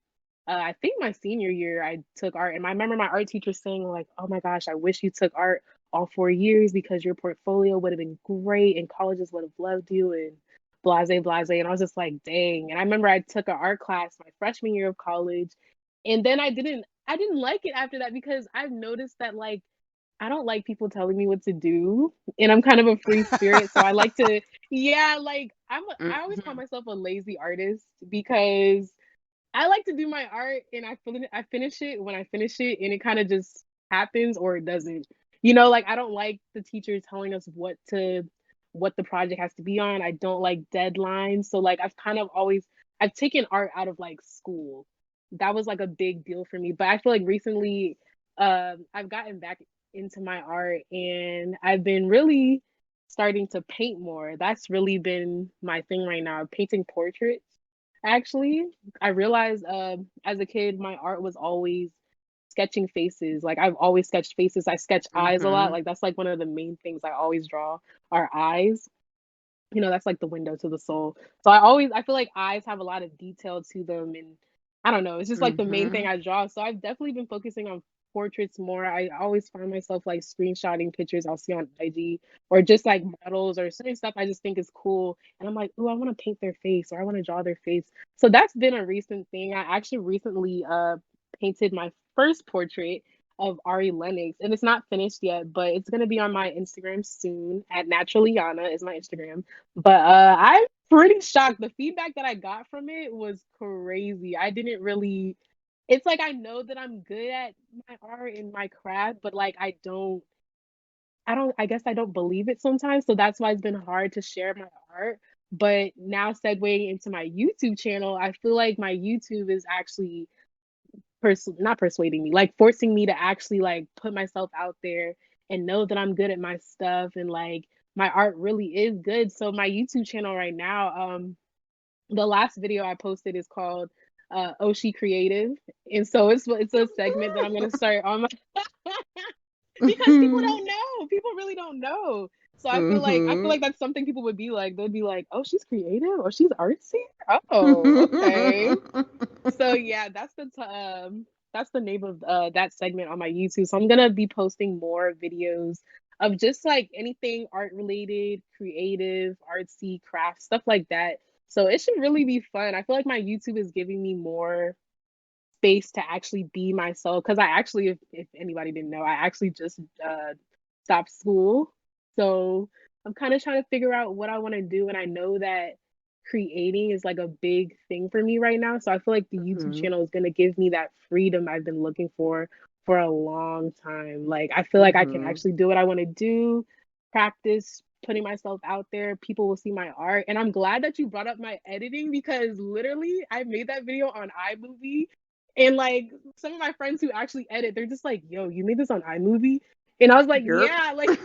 Speaker 3: I think my senior year. I took art, and I remember my art teacher saying like, "Oh my gosh, I wish you took art all 4 years because your portfolio would have been great and colleges would have loved you and blase blase." And I was just like, dang. And I remember I took an art class my freshman year of college, and then I didn't like it after that because I've noticed that like I don't like people telling me what to do, and I'm kind of a free spirit, so I like to yeah, like I always call
Speaker 2: Mhm.
Speaker 3: myself a lazy artist because I like to do my art and I finish it when I finish it and it kind of just happens or it doesn't. Like I don't like the teacher telling us what the project has to be on. I don't like deadlines. So like I've taken art out of like school. That was like a big deal for me. But I feel like recently I've gotten back into my art and I've been really starting to paint more. That's really been my thing right now, painting portraits. Actually, I realized as a kid, my art was always sketching faces. Like I've always sketched faces. I sketch eyes a lot.
Speaker 2: Mhm.
Speaker 3: Like that's like one of the main things I always draw are eyes. That's like the window to the soul. So I feel like eyes have a lot of detail to them, and I don't know, it's just like the main thing
Speaker 2: Mhm.
Speaker 3: I draw. So I've definitely been focusing on portraits more. I always find myself like screenshotting pictures I'll see on IG or just like models or certain stuff I just think is cool. And I'm like, oh, I want to paint their face or I want to draw their face. So that's been a recent thing. I actually recently painted my first portrait of Ari Lennox, and it's not finished yet, but it's gonna be on my Instagram soon at Naturally Yana is my Instagram. But I'm pretty shocked. The feedback that I got from it was crazy. I didn't really it's like I know that I'm good at my art and my craft, but like I guess I don't believe it sometimes. So that's why it's been hard to share my art. But now segueing into my YouTube channel, I feel like my YouTube is actually not persuading me, like forcing me to actually like put myself out there and know that I'm good at my stuff and like my art really is good. So my YouTube channel right now, the last video I posted is called Oshi Creative. And so it's a segment that I'm gonna start on my because people
Speaker 2: Mhm.
Speaker 3: don't know. People really don't know. So I feel like
Speaker 2: Mhm.
Speaker 3: that's something people would be like. They'd be like, "Oh, she's creative, or she's artsy." Oh, okay. So yeah, that's the name of that segment on my YouTube. So I'm gonna be posting more videos of just like anything art related, creative, artsy, craft stuff like that. So it should really be fun. I feel like my YouTube is giving me more space to actually be myself. Because I actually, if anybody didn't know, I actually just stopped school. So I'm kind of trying to figure out what I want to do. And I know that creating is like a big thing for me right now. So I feel like the YouTube
Speaker 2: Mhm.
Speaker 3: channel is going to give me that freedom I've been looking for a long time. Like I feel like I can
Speaker 2: Mhm.
Speaker 3: actually do what I want to do, practice putting myself out there. People will see my art. And I'm glad that you brought up my editing because literally I made that video on iMovie and like some of my friends who actually edit, they're just like, "Yo, you made this on iMovie?" And I was like,
Speaker 2: Yep.
Speaker 3: "Yeah." Like,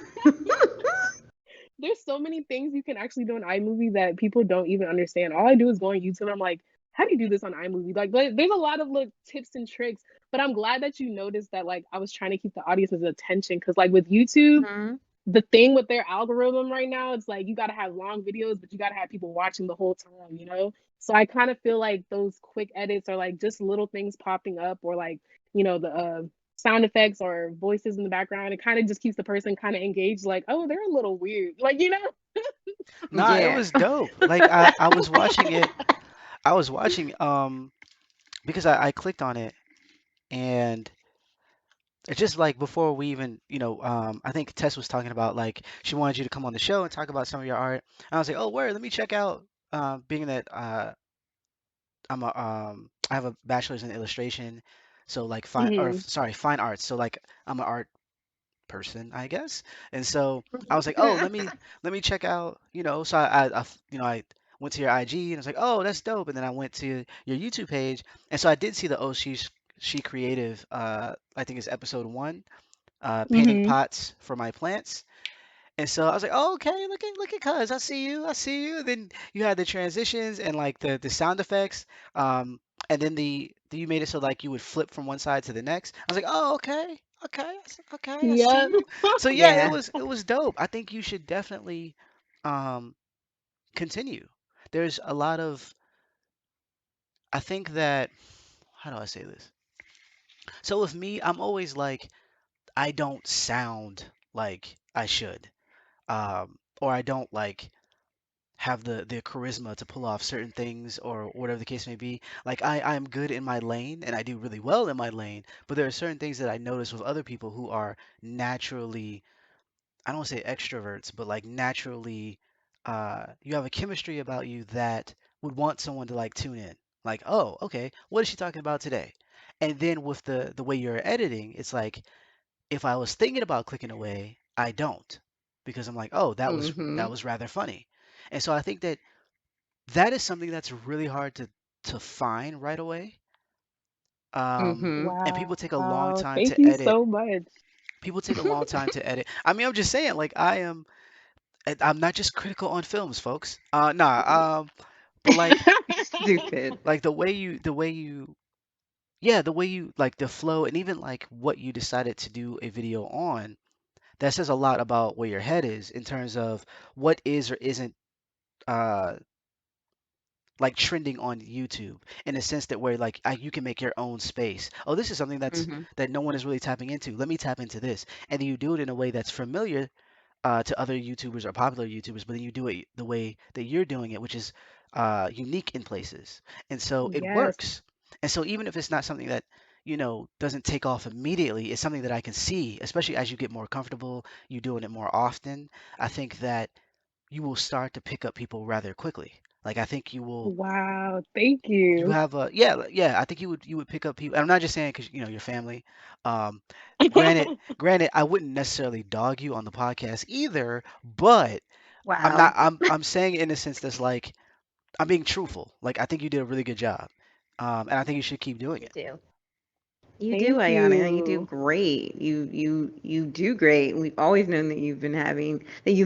Speaker 3: there's so many things you can actually do on iMovie that people don't even understand. All I do is go on YouTube. And I'm like, "How do you do this on iMovie?" Like, there's a lot of like tips and tricks. But I'm glad that you noticed that. Like, I was trying to keep the audience's attention because, like, with YouTube,
Speaker 2: Mhm.
Speaker 3: the thing with their algorithm right now, it's like you got to have long videos, but you got to have people watching the whole time, you know? So I kind of feel like those quick edits are like just little things popping up or like, the sound effects or voices in the background. It kind of just keeps the person kind of engaged, like, oh, they're a little weird. Like,
Speaker 1: Nah, it
Speaker 2: Yeah.
Speaker 1: was dope. Like I was watching it. I was watching because I clicked on it and it's just like before we even, I think Tess was talking about like she wanted you to come on the show and talk about some of your art. And I was like, oh, word, let me check out. Being that I have a bachelor's in illustration, so like
Speaker 3: hmm
Speaker 1: fine arts. So like I'm an art person, I guess. And so I was like, oh, let me check out, So I went to your IG and I was like, oh, that's dope. And then I went to your YouTube page, and so I did see the she creative. I think it's episode 1, painting
Speaker 3: hmm
Speaker 1: pots for my plants. And so I was like, oh, okay, look at cuz, I see you. And then you had the transitions and like the sound effects, um, and then you made it so like you would flip from one side to the next. I was like, oh, okay, I see
Speaker 3: Yeah.
Speaker 1: you. So yeah, it
Speaker 2: Yeah.
Speaker 1: was dope. I think you should definitely um, continue. There's a lot of, I think that, how do I say this? So with me, I'm always like, I don't sound like I should, or I don't like have the charisma to pull off certain things or whatever the case may be. Like I'm good in my lane and I do really well in my lane, but there are certain things that I notice with other people who are naturally, I don't want to say extroverts, but like naturally, you have a chemistry about you that would want someone to like tune in. Like, oh, okay, what is she talking about today? And then with the way you're editing, it's like if I was thinking about clicking away, I don't because I'm like, oh, that
Speaker 2: Mhm.
Speaker 1: was rather funny. And so I think that is something that's really hard to find right away.
Speaker 2: Mhm.
Speaker 1: And people take a long
Speaker 3: Wow.
Speaker 1: time
Speaker 3: Thank
Speaker 1: to
Speaker 3: you
Speaker 1: edit.
Speaker 3: so much.
Speaker 1: People take a long time to edit. I mean, I'm just saying, like I'm not just critical on films, folks. But
Speaker 2: Stupid.
Speaker 1: like yeah, the way you like the flow and even like what you decided to do a video on, that says a lot about where your head is in terms of what is or isn't uh like trending on YouTube in a sense that where like you can make your own space. Oh, this is something
Speaker 2: Mhm.
Speaker 1: that no one is really tapping into. Let me tap into this, and then you do it in a way that's familiar to other YouTubers or popular YouTubers, but then you do it the way that you're doing it, which is unique in places, and so it
Speaker 3: Yes.
Speaker 1: works. And so even if it's not something that doesn't take off immediately, it's something that I can see, especially as you get more comfortable, you doing it more often. I think that you will start to pick up people rather quickly. Like I think
Speaker 3: Wow. Thank
Speaker 1: you
Speaker 3: you.
Speaker 1: have a yeah yeah I think you would pick up people. And I'm not just saying because your family. Um, granted, I wouldn't necessarily dog you on the podcast either, but I'm not.
Speaker 2: Wow.
Speaker 1: I'm saying it in a sense that's like I'm being truthful. Like I think you did a really good job, and I think you should keep doing
Speaker 2: You
Speaker 1: it.
Speaker 2: do. You do,
Speaker 3: Thank
Speaker 2: Ayanna. You do
Speaker 3: you.
Speaker 2: great. You do great. We've always known that you've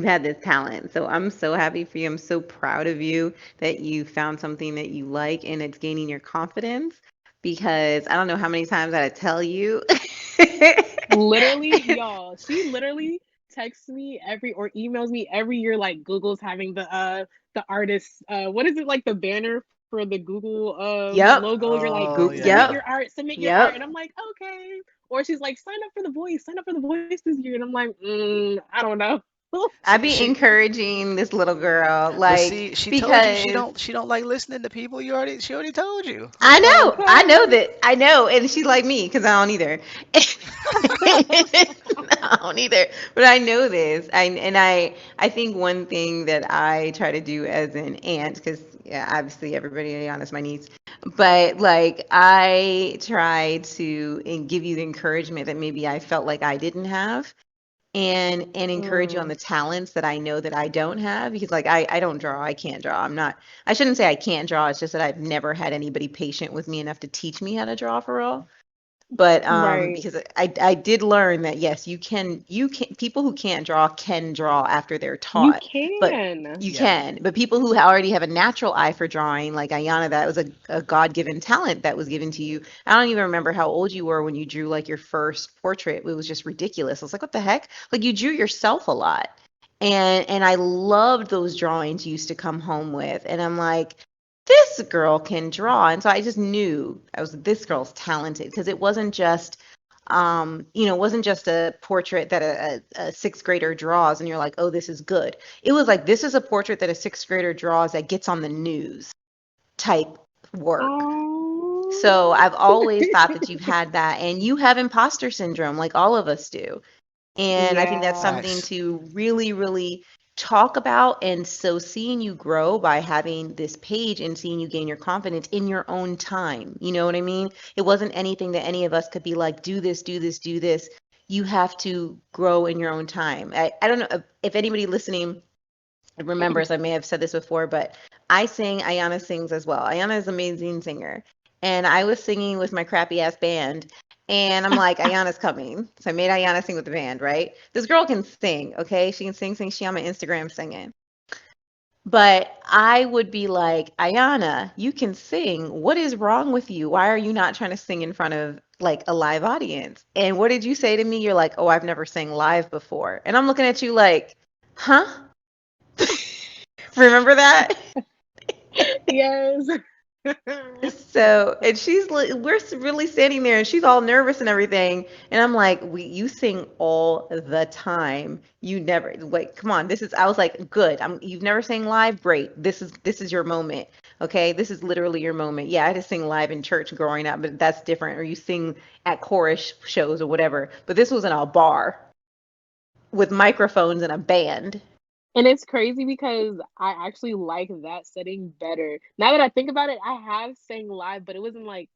Speaker 2: had this talent. So I'm so happy for you. I'm so proud of you that you found something that you like and it's gaining your confidence because I don't know how many times I tell you.
Speaker 3: Literally, y'all, she literally texts me every or emails me every year like Google's having the artist what is it like the banner for the Google
Speaker 2: Yep.
Speaker 3: logo. You're like,
Speaker 1: Oh
Speaker 3: submit
Speaker 1: yeah.
Speaker 3: your
Speaker 2: Yep.
Speaker 3: art, submit your art, and
Speaker 2: Yep.
Speaker 3: I'm like, okay. Or she's like, sign up for the voice, sign up for the voice this year, and I'm like, I don't know.
Speaker 2: I
Speaker 1: She
Speaker 2: be
Speaker 1: she
Speaker 2: encouraging this little girl,
Speaker 1: but
Speaker 2: like,
Speaker 1: see, she told you
Speaker 2: because
Speaker 1: she don't like listening to people. She already told you.
Speaker 2: I know
Speaker 3: Okay.
Speaker 2: that, I know, and she's like me because I don't either. I don't either, but I know this. I think one thing that I try to do as an aunt, because yeah, obviously everybody in Ayanna's my niece, but like I try to give you the encouragement that maybe I felt like I didn't have, and encourage you on the
Speaker 3: Mm,
Speaker 2: talents that I know that I don't have, because like I don't draw. I can't draw. I'm not, I shouldn't say I can't draw. It's just that I've never had anybody patient with me enough to teach me how to draw for real. But
Speaker 3: right.
Speaker 2: because I did learn that yes, you can, people who can't draw can draw after they're
Speaker 3: You
Speaker 2: taught, but
Speaker 3: can.
Speaker 2: you
Speaker 1: Yeah.
Speaker 2: can. But people who already have a natural eye for drawing, like Ayanna, that was a God-given talent that was given to you. I don't even remember how old you were when you drew like your first portrait. It was just ridiculous. I was like, what the heck? Like you drew yourself a lot. And I loved those drawings you used to come home with. And I'm like, this girl can draw. And so I just knew I was, this girl's talented, because it wasn't just it wasn't just a portrait that a sixth grader draws and you're like, oh, this is good. It was like, this is a portrait that a sixth grader draws that gets on the news type work.
Speaker 3: Oh.
Speaker 2: So I've always thought that you've had that, and you have imposter syndrome like all of us do. And I think that's
Speaker 3: Yeah.
Speaker 2: something
Speaker 1: Facts.
Speaker 2: to really, really talk about. And so seeing you grow by having this page and seeing you gain your confidence in your own time, you know what I mean? It wasn't anything that any of us could be like, do this, do this, do this. You have to grow in your own time. I don't know if anybody listening remembers, I may have said this before, but I sing, Ayanna sings as well. Ayanna is an amazing singer. And I was singing with my crappy ass band. And I'm like, Ayanna's coming. So I made Ayanna sing with the band, right? This girl can sing, okay? She can sing. She on my Instagram singing. But I would be like, Ayanna, you can sing. What is wrong with you? Why are you not trying to sing in front of like a live audience? And what did you say to me? You're like, oh, I've never sang live before. And I'm looking at you like, huh? Remember that?
Speaker 3: Yes.
Speaker 2: So, and she's like, we're really standing there, and she's all nervous and everything. And I'm like, you sing all the time. You never, wait, come on. This is, I was like, good. You've never sang live? Great. This is your moment. Okay. This is literally your moment. Yeah, I had to sing live in church growing up, but that's different. Or you sing at chorus shows or whatever. But this was in a bar with microphones and a band.
Speaker 3: And it's crazy because I actually like that setting better. Now that I think about it, I have sang live, but it was in like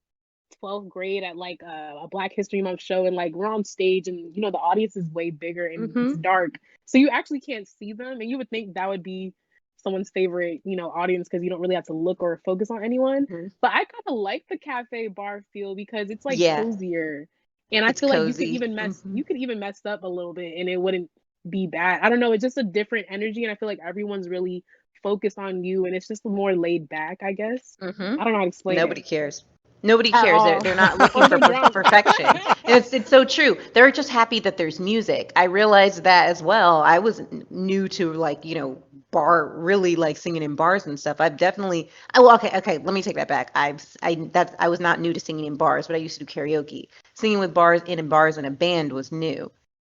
Speaker 3: 12th grade at like a Black History Month show, and like we're on stage, and the audience is way bigger and it's
Speaker 2: Mm-hmm.
Speaker 3: dark, so you actually can't see them, and you would think that would be someone's favorite audience because you don't really have to look or focus on anyone.
Speaker 2: Hmm.
Speaker 3: But I kind of like the cafe bar feel because it's like
Speaker 2: Yeah,
Speaker 3: cozier, and I
Speaker 2: it's
Speaker 3: feel like you could
Speaker 2: cozy.
Speaker 3: even mess
Speaker 2: Hmm.
Speaker 3: you could even mess up a little bit and it wouldn't be bad. I don't know, it's just a different energy, and I feel like everyone's really focused on you, and it's just more laid back, I guess.
Speaker 2: Hmm.
Speaker 3: I don't know how to explain
Speaker 2: Nobody
Speaker 3: it
Speaker 2: cares. Nobody
Speaker 3: at
Speaker 2: cares. They're
Speaker 3: all.
Speaker 2: they're not looking
Speaker 3: Or
Speaker 2: for
Speaker 3: they're drunk.
Speaker 2: perfection. And it's so true. They're just happy that there's music. I realized that as well. I was new to like, bar, really like singing in bars and stuff. I've definitely, oh, well, okay, let me take that back. I was not new to singing in bars, but I used to do karaoke. Singing with bars in bars in a band was new.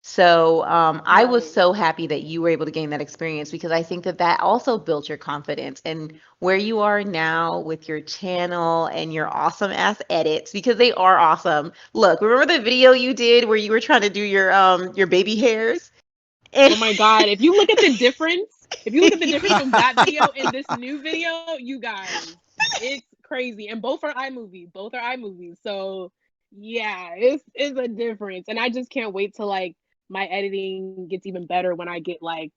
Speaker 2: So I was
Speaker 3: Right.
Speaker 2: so happy that you were able to gain that experience, because I think that that also built your confidence, and where you are now with your channel and your awesome ass edits, because they are awesome. Look, remember the video you did where you were trying to do your baby hairs? And
Speaker 3: Oh my God. If you look at the difference from that video and this new video, you guys, it's crazy. And both are iMovie. Both are iMovies. So yeah, it's a difference. And I just can't wait till like my editing gets even better when I get like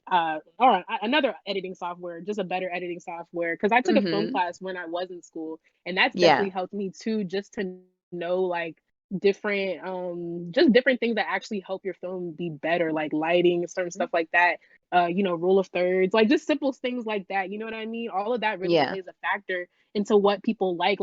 Speaker 3: or another editing software, just a better editing software. Cause I took a film
Speaker 2: hmm,
Speaker 3: class when I was in school, and that's
Speaker 2: yeah.
Speaker 3: definitely helped me too, just to know like just different things that actually help your film be better, like lighting, certain stuff like that, rule of thirds, like just simple things like that, you know what I mean? All of that really
Speaker 2: Yeah.
Speaker 3: plays a factor into what people like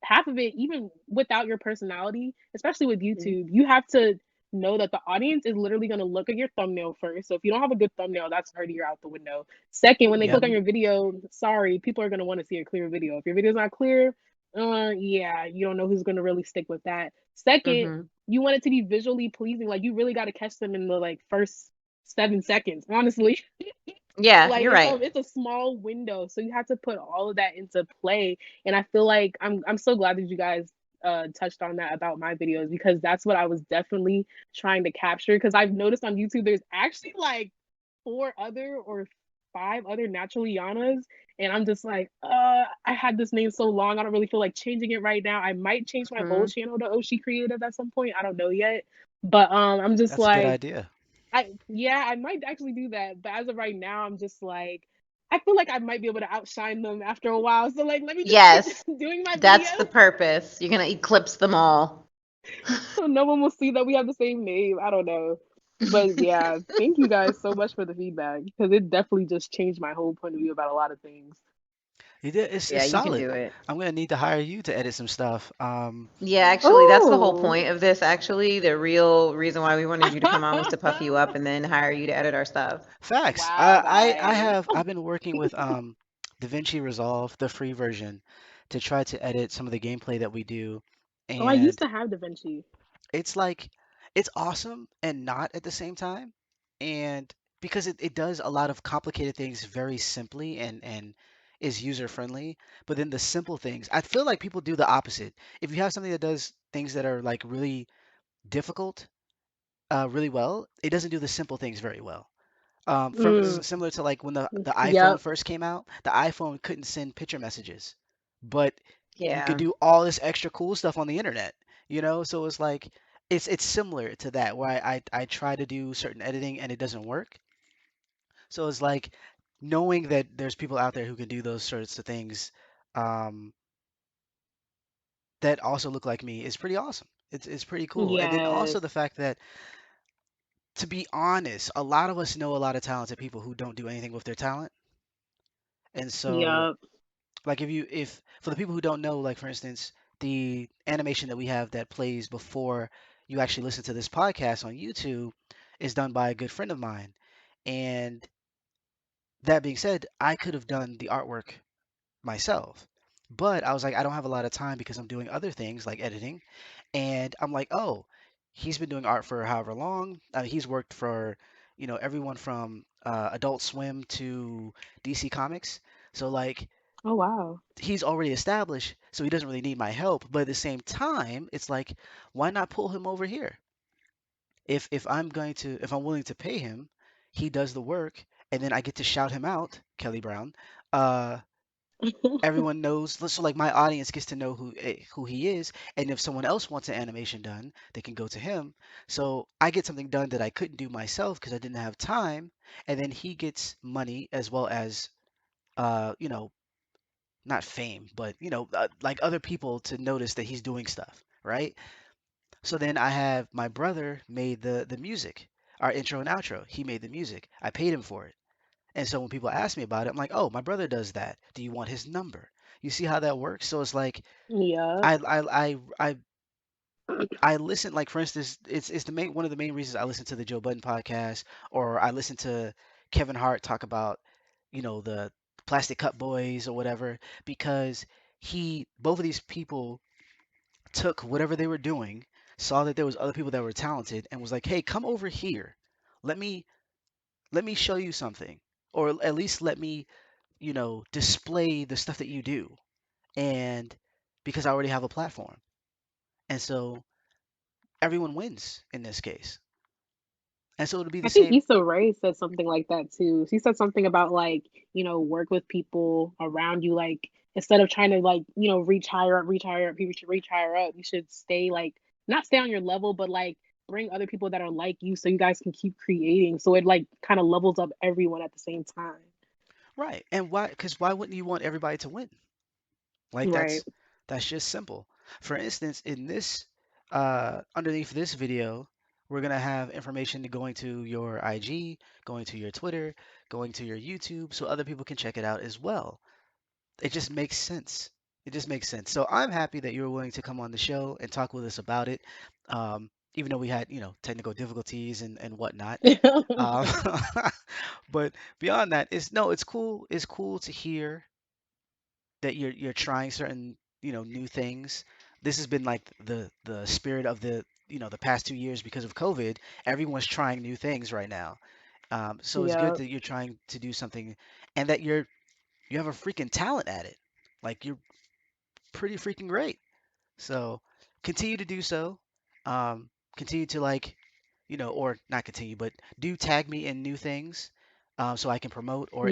Speaker 3: half of it, even without your personality, especially with
Speaker 2: Mhm.
Speaker 3: YouTube, you have to know that the audience is literally going to look at your thumbnail first. So if you don't have a good thumbnail, that's already you're out the window. Second, when they
Speaker 1: Yep,
Speaker 3: click on
Speaker 2: Mhm.
Speaker 3: your video, sorry, people are going to want to see a clear video. If your video's not clear, yeah, you don't know who's going to really stick with that. Second,
Speaker 2: Mhm.
Speaker 3: you want it to be visually pleasing. Like you really got to catch them in the like first 7 seconds. Honestly,
Speaker 2: Yeah,
Speaker 3: like
Speaker 2: you're right.
Speaker 3: it's a small window, so you have to put all of that into play. And I feel like I'm so glad that you guys touched on that about my videos, because that's what I was definitely trying to capture, because I've noticed on YouTube there's actually like four other or five other natural Yanas, and I'm just like, I had this name so long, I don't really feel like changing it right now. I might change my whole
Speaker 2: Mhm.
Speaker 3: channel to Oshi Creative at some point, I don't know yet. But I'm just
Speaker 1: that's a good
Speaker 3: like,
Speaker 1: idea.
Speaker 3: I might actually do that, but as of right now, I'm just like, I feel like I might be able to outshine them after a while. So like, let me just keep
Speaker 2: Yes,
Speaker 3: doing my
Speaker 2: that's the
Speaker 3: videos
Speaker 2: purpose. You're gonna eclipse them all.
Speaker 3: so no one will see that we have the same name. I don't know, but yeah, thank you guys so much for the feedback, because it definitely just changed my whole point of view about a lot of things.
Speaker 1: You did.
Speaker 2: Yeah,
Speaker 1: It's
Speaker 2: you can
Speaker 1: solid.
Speaker 2: do it.
Speaker 1: I'm gonna need to hire you to edit some stuff.
Speaker 2: Yeah, actually, that's the whole
Speaker 3: Oh,
Speaker 2: point of this. Actually, the real reason why we wanted you to come on was to puff you up and then hire you to edit our stuff.
Speaker 1: Facts.
Speaker 3: wow,
Speaker 1: I
Speaker 3: guys.
Speaker 1: have I've been working with DaVinci Resolve, the free version, to try to edit some of the gameplay that we do,
Speaker 3: Oh, I used
Speaker 1: and
Speaker 3: to have DaVinci.
Speaker 1: it's like it's awesome and not at the same time, and because it does a lot of complicated things very simply and is user friendly, but then the simple things, I feel like people do the opposite. If you have something that does things that are like really difficult, really well, it doesn't do the simple things very well. From
Speaker 3: Mm,
Speaker 1: similar to like when the iPhone
Speaker 3: yep.
Speaker 1: first came out, the iPhone couldn't send picture messages, but you could
Speaker 2: Yeah.
Speaker 1: do all this extra cool stuff on the internet, you know? So it's like it's similar to that where I try to do certain editing and it doesn't work. So it's like knowing that there's people out there who can do those sorts of things um, that also look like me is pretty awesome. It's pretty cool. And then also
Speaker 3: Yes.
Speaker 1: the fact that, to be honest, a lot of us know a lot of talented people who don't do anything with their talent. And so,
Speaker 3: Yep.
Speaker 1: like, if for the people who don't know, like for instance, the animation that we have that plays before you actually listen to this podcast on YouTube is done by a good friend of mine. And that being said, I could have done the artwork myself. But I was like, I don't have a lot of time because I'm doing other things like editing. And I'm like, oh, he's been doing art for however long. He's worked for, everyone from Adult Swim to DC Comics. So like
Speaker 3: Oh wow.
Speaker 1: he's already established, so he doesn't really need my help. But at the same time, it's like, why not pull him over here? If I'm willing to pay him, he does the work, and then I get to shout him out, Kelly Brown. Uh, Everyone knows, so like my audience gets to know who he is, and if someone else wants an animation done, they can go to him. So I get something done that I couldn't do myself because I didn't have time, and then he gets money as well as uh, you know, not fame, but like other people to notice that he's doing stuff, right? So then I have my brother made the music, our intro and outro. He made the music. I paid him for it. And so when people ask me about it, I'm like, "Oh, my brother does that. Do you want his number?" You see how that works? So it's like
Speaker 3: Yep.
Speaker 1: I listen, like for instance, it's the main one of the main reasons I listen to the Joe Budden podcast, or I listen to Kevin Hart talk about, the Plastic Cup Boys or whatever, because he both of these people took whatever they were doing, saw that there was other people that were talented, and was like, "Hey, come over here. Let me let me show you something, or at least let me, display the stuff that you do." And because I already have a platform, and so everyone wins in this case. And so it'll be the
Speaker 3: I think
Speaker 1: same.
Speaker 3: Issa Rae said something like that too. She said something about like, work with people around you. Like instead of trying to like, reach higher up, people should reach higher up. You should stay like not stay on your level, but like bring other people that are like you so you guys can keep creating. So it like kind of levels up everyone at the same time.
Speaker 1: Right. And why? Because why wouldn't you want everybody to win? Like
Speaker 3: Right.
Speaker 1: that's just simple. For instance, in this underneath this video, we're gonna have information going to your IG, going to your Twitter, going to your YouTube, so other people can check it out as well. It just makes sense. It just makes sense. So I'm happy that you're willing to come on the show and talk with us about it. even though we had, technical difficulties and whatnot. Um, but beyond that, it's no, it's cool. It's cool to hear that you're trying certain, new things. This has been like the spirit of the past 2 years because of COVID. Everyone's trying new things right now. So it's good
Speaker 3: Yep.
Speaker 1: that you're trying to do something and that you have a freaking talent at it. Like you're pretty freaking great. So continue to do so. Um, Continue to like, or not continue, but do tag me in new things, so I can promote or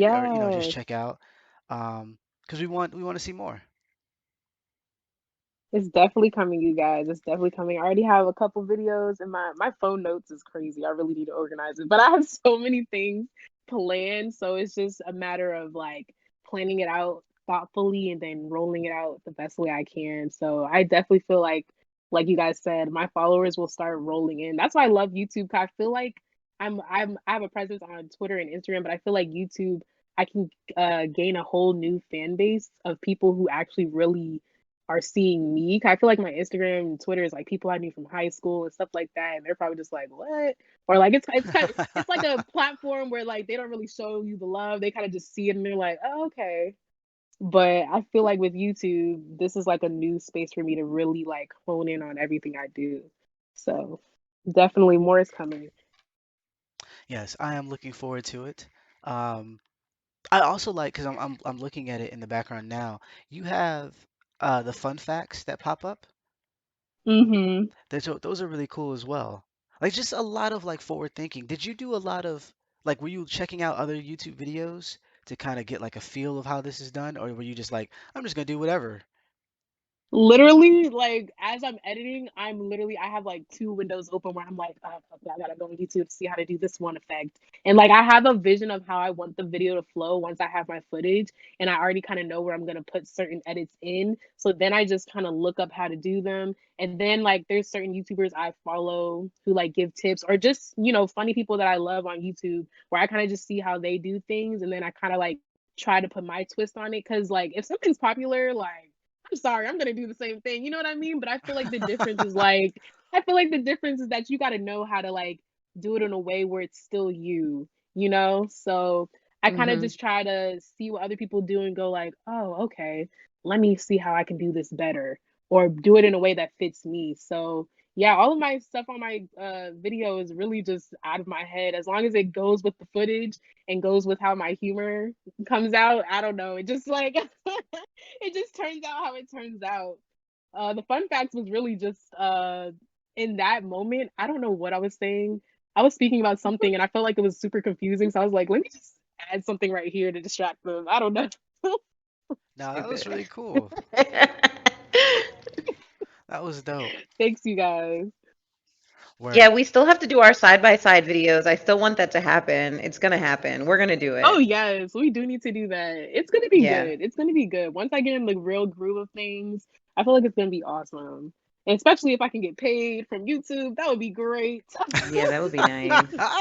Speaker 1: just
Speaker 3: Yes.
Speaker 1: check out. Because we want to see more.
Speaker 3: It's definitely coming, you guys. It's definitely coming. I already have a couple videos, and my phone notes is crazy. I really need to organize it. But I have so many things planned, so it's just a matter of like planning it out thoughtfully and then rolling it out the best way I can. So I definitely feel like you guys said, my followers will start rolling in. That's why I love YouTube. 'Cause I feel like I have a presence on Twitter and Instagram, but I feel like YouTube I can gain a whole new fan base of people who actually really are seeing me. I feel like my Instagram and Twitter is like people I knew from high school and stuff like that, and they're probably just like, "What?" Or like it's kind of it's like a platform where like they don't really show you the love. They kind of just see it and they're like, "Oh, okay." But I feel like with YouTube, this is like a new space for me to really like hone in on everything I do. So definitely more is coming.
Speaker 1: Yes, I am looking forward to it. Um, I also like because I'm looking at it in the background now. You have the fun facts that pop up.
Speaker 3: Mm-hmm.
Speaker 1: Those are really cool as well. Like just a lot of like forward thinking. Did you do a lot of like were you checking out other YouTube videos to kind of get like a feel of how this is done, or were you just like I'm just gonna do whatever?
Speaker 3: Literally, like as I'm editing, I have like two windows open where I'm like, oh, okay, I gotta go on YouTube to see how to do this one effect. And like I have a vision of how I want the video to flow once I have my footage, and I already kind of know where I'm gonna put certain edits in. So then I just kind of look up how to do them. And then like there's certain YouTubers I follow who like give tips or just, funny people that I love on YouTube where I kind of just see how they do things and then I kind of like try to put my twist on it. Cause like if something's popular, like I'm sorry, I'm gonna do the same thing. You know what I mean? But I feel like the difference is that you gotta know how to like do it in a way where it's still you. So I kind of
Speaker 2: Hmm.
Speaker 3: just try to see what other people do and go like, oh, okay, let me see how I can do this better or do it in a way that fits me. So yeah, all of my stuff on my video is really just out of my head. As long as it goes with the footage and goes with how my humor comes out, I don't know. It just like it just turns out how it turns out. The fun facts was really just in that moment. I don't know what I was saying. I was speaking about something and I felt like it was super confusing. So I was like, let me just add something right here to distract them. I don't know.
Speaker 1: Now that was
Speaker 2: Stupid.
Speaker 1: really cool. That was dope.
Speaker 3: Thanks, you guys.
Speaker 2: Yeah,
Speaker 1: Word.
Speaker 2: we still have to do our side by side videos. I still want that to happen. It's gonna happen. We're gonna do
Speaker 3: Oh
Speaker 2: it.
Speaker 3: yes, we do need to do that. It's gonna be
Speaker 2: Yeah.
Speaker 3: good. It's gonna be good. Once I get in the real groove of things, I feel like it's gonna be awesome. And especially if I can get paid from YouTube, that would be great.
Speaker 2: Yeah, that would be nice.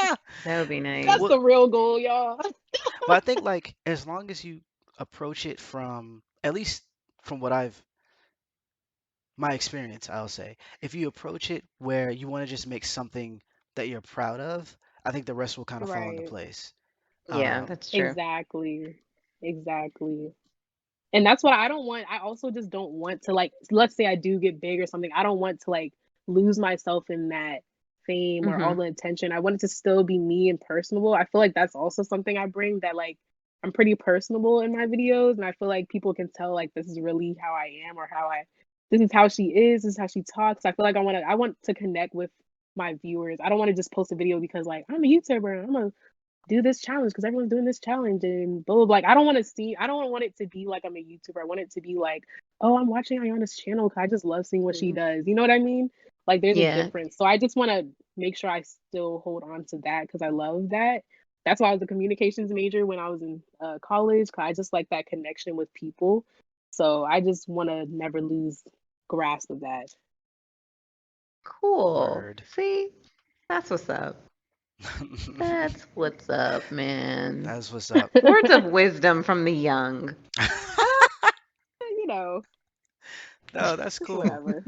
Speaker 2: That would be
Speaker 3: That's
Speaker 2: nice.
Speaker 1: Well,
Speaker 3: the real goal, y'all.
Speaker 1: but I think like as long as you approach it from at least from what I've my experience, I'll say, if you approach it where you want to just make something that you're proud of, I think the rest will kind of fall into
Speaker 3: Right.
Speaker 1: place.
Speaker 2: Yeah,
Speaker 1: Um,
Speaker 2: that's true.
Speaker 3: Exactly. Exactly. And that's what I don't want. I also just don't want to like let's say I do get big or something. I don't want to like lose myself in that fame or all
Speaker 2: Hmm.
Speaker 3: the attention. I want it to still be me and personable. I feel like that's also something I bring that like I'm pretty personable in my videos and I feel like people can tell like this is really how I am or how I this is how she is, this is how she talks. I feel like I want to connect with my viewers. I don't want to just post a video because like I'm a YouTuber. I'm a do this challenge because everyone's doing this challenge and blah blah blah. Like I don't want it to be like I'm a YouTuber. I want it to be like, oh, I'm watching Ayanna's channel because I just love seeing what she
Speaker 2: Hmm.
Speaker 3: does. You know what I mean? Like there's a
Speaker 2: Yeah.
Speaker 3: difference. So I just want to make sure I still hold on to that because I love that. That's why I was a communications major when I was in college. Cause I just like that connection with people. So I just want to never lose grasp of that.
Speaker 2: Cool.
Speaker 1: Word.
Speaker 2: See, that's what's up. That's what's up, man.
Speaker 1: That's what's up.
Speaker 2: Words of wisdom from the young.
Speaker 3: you know,
Speaker 1: No, that's
Speaker 3: it's
Speaker 1: cool.
Speaker 3: whatever.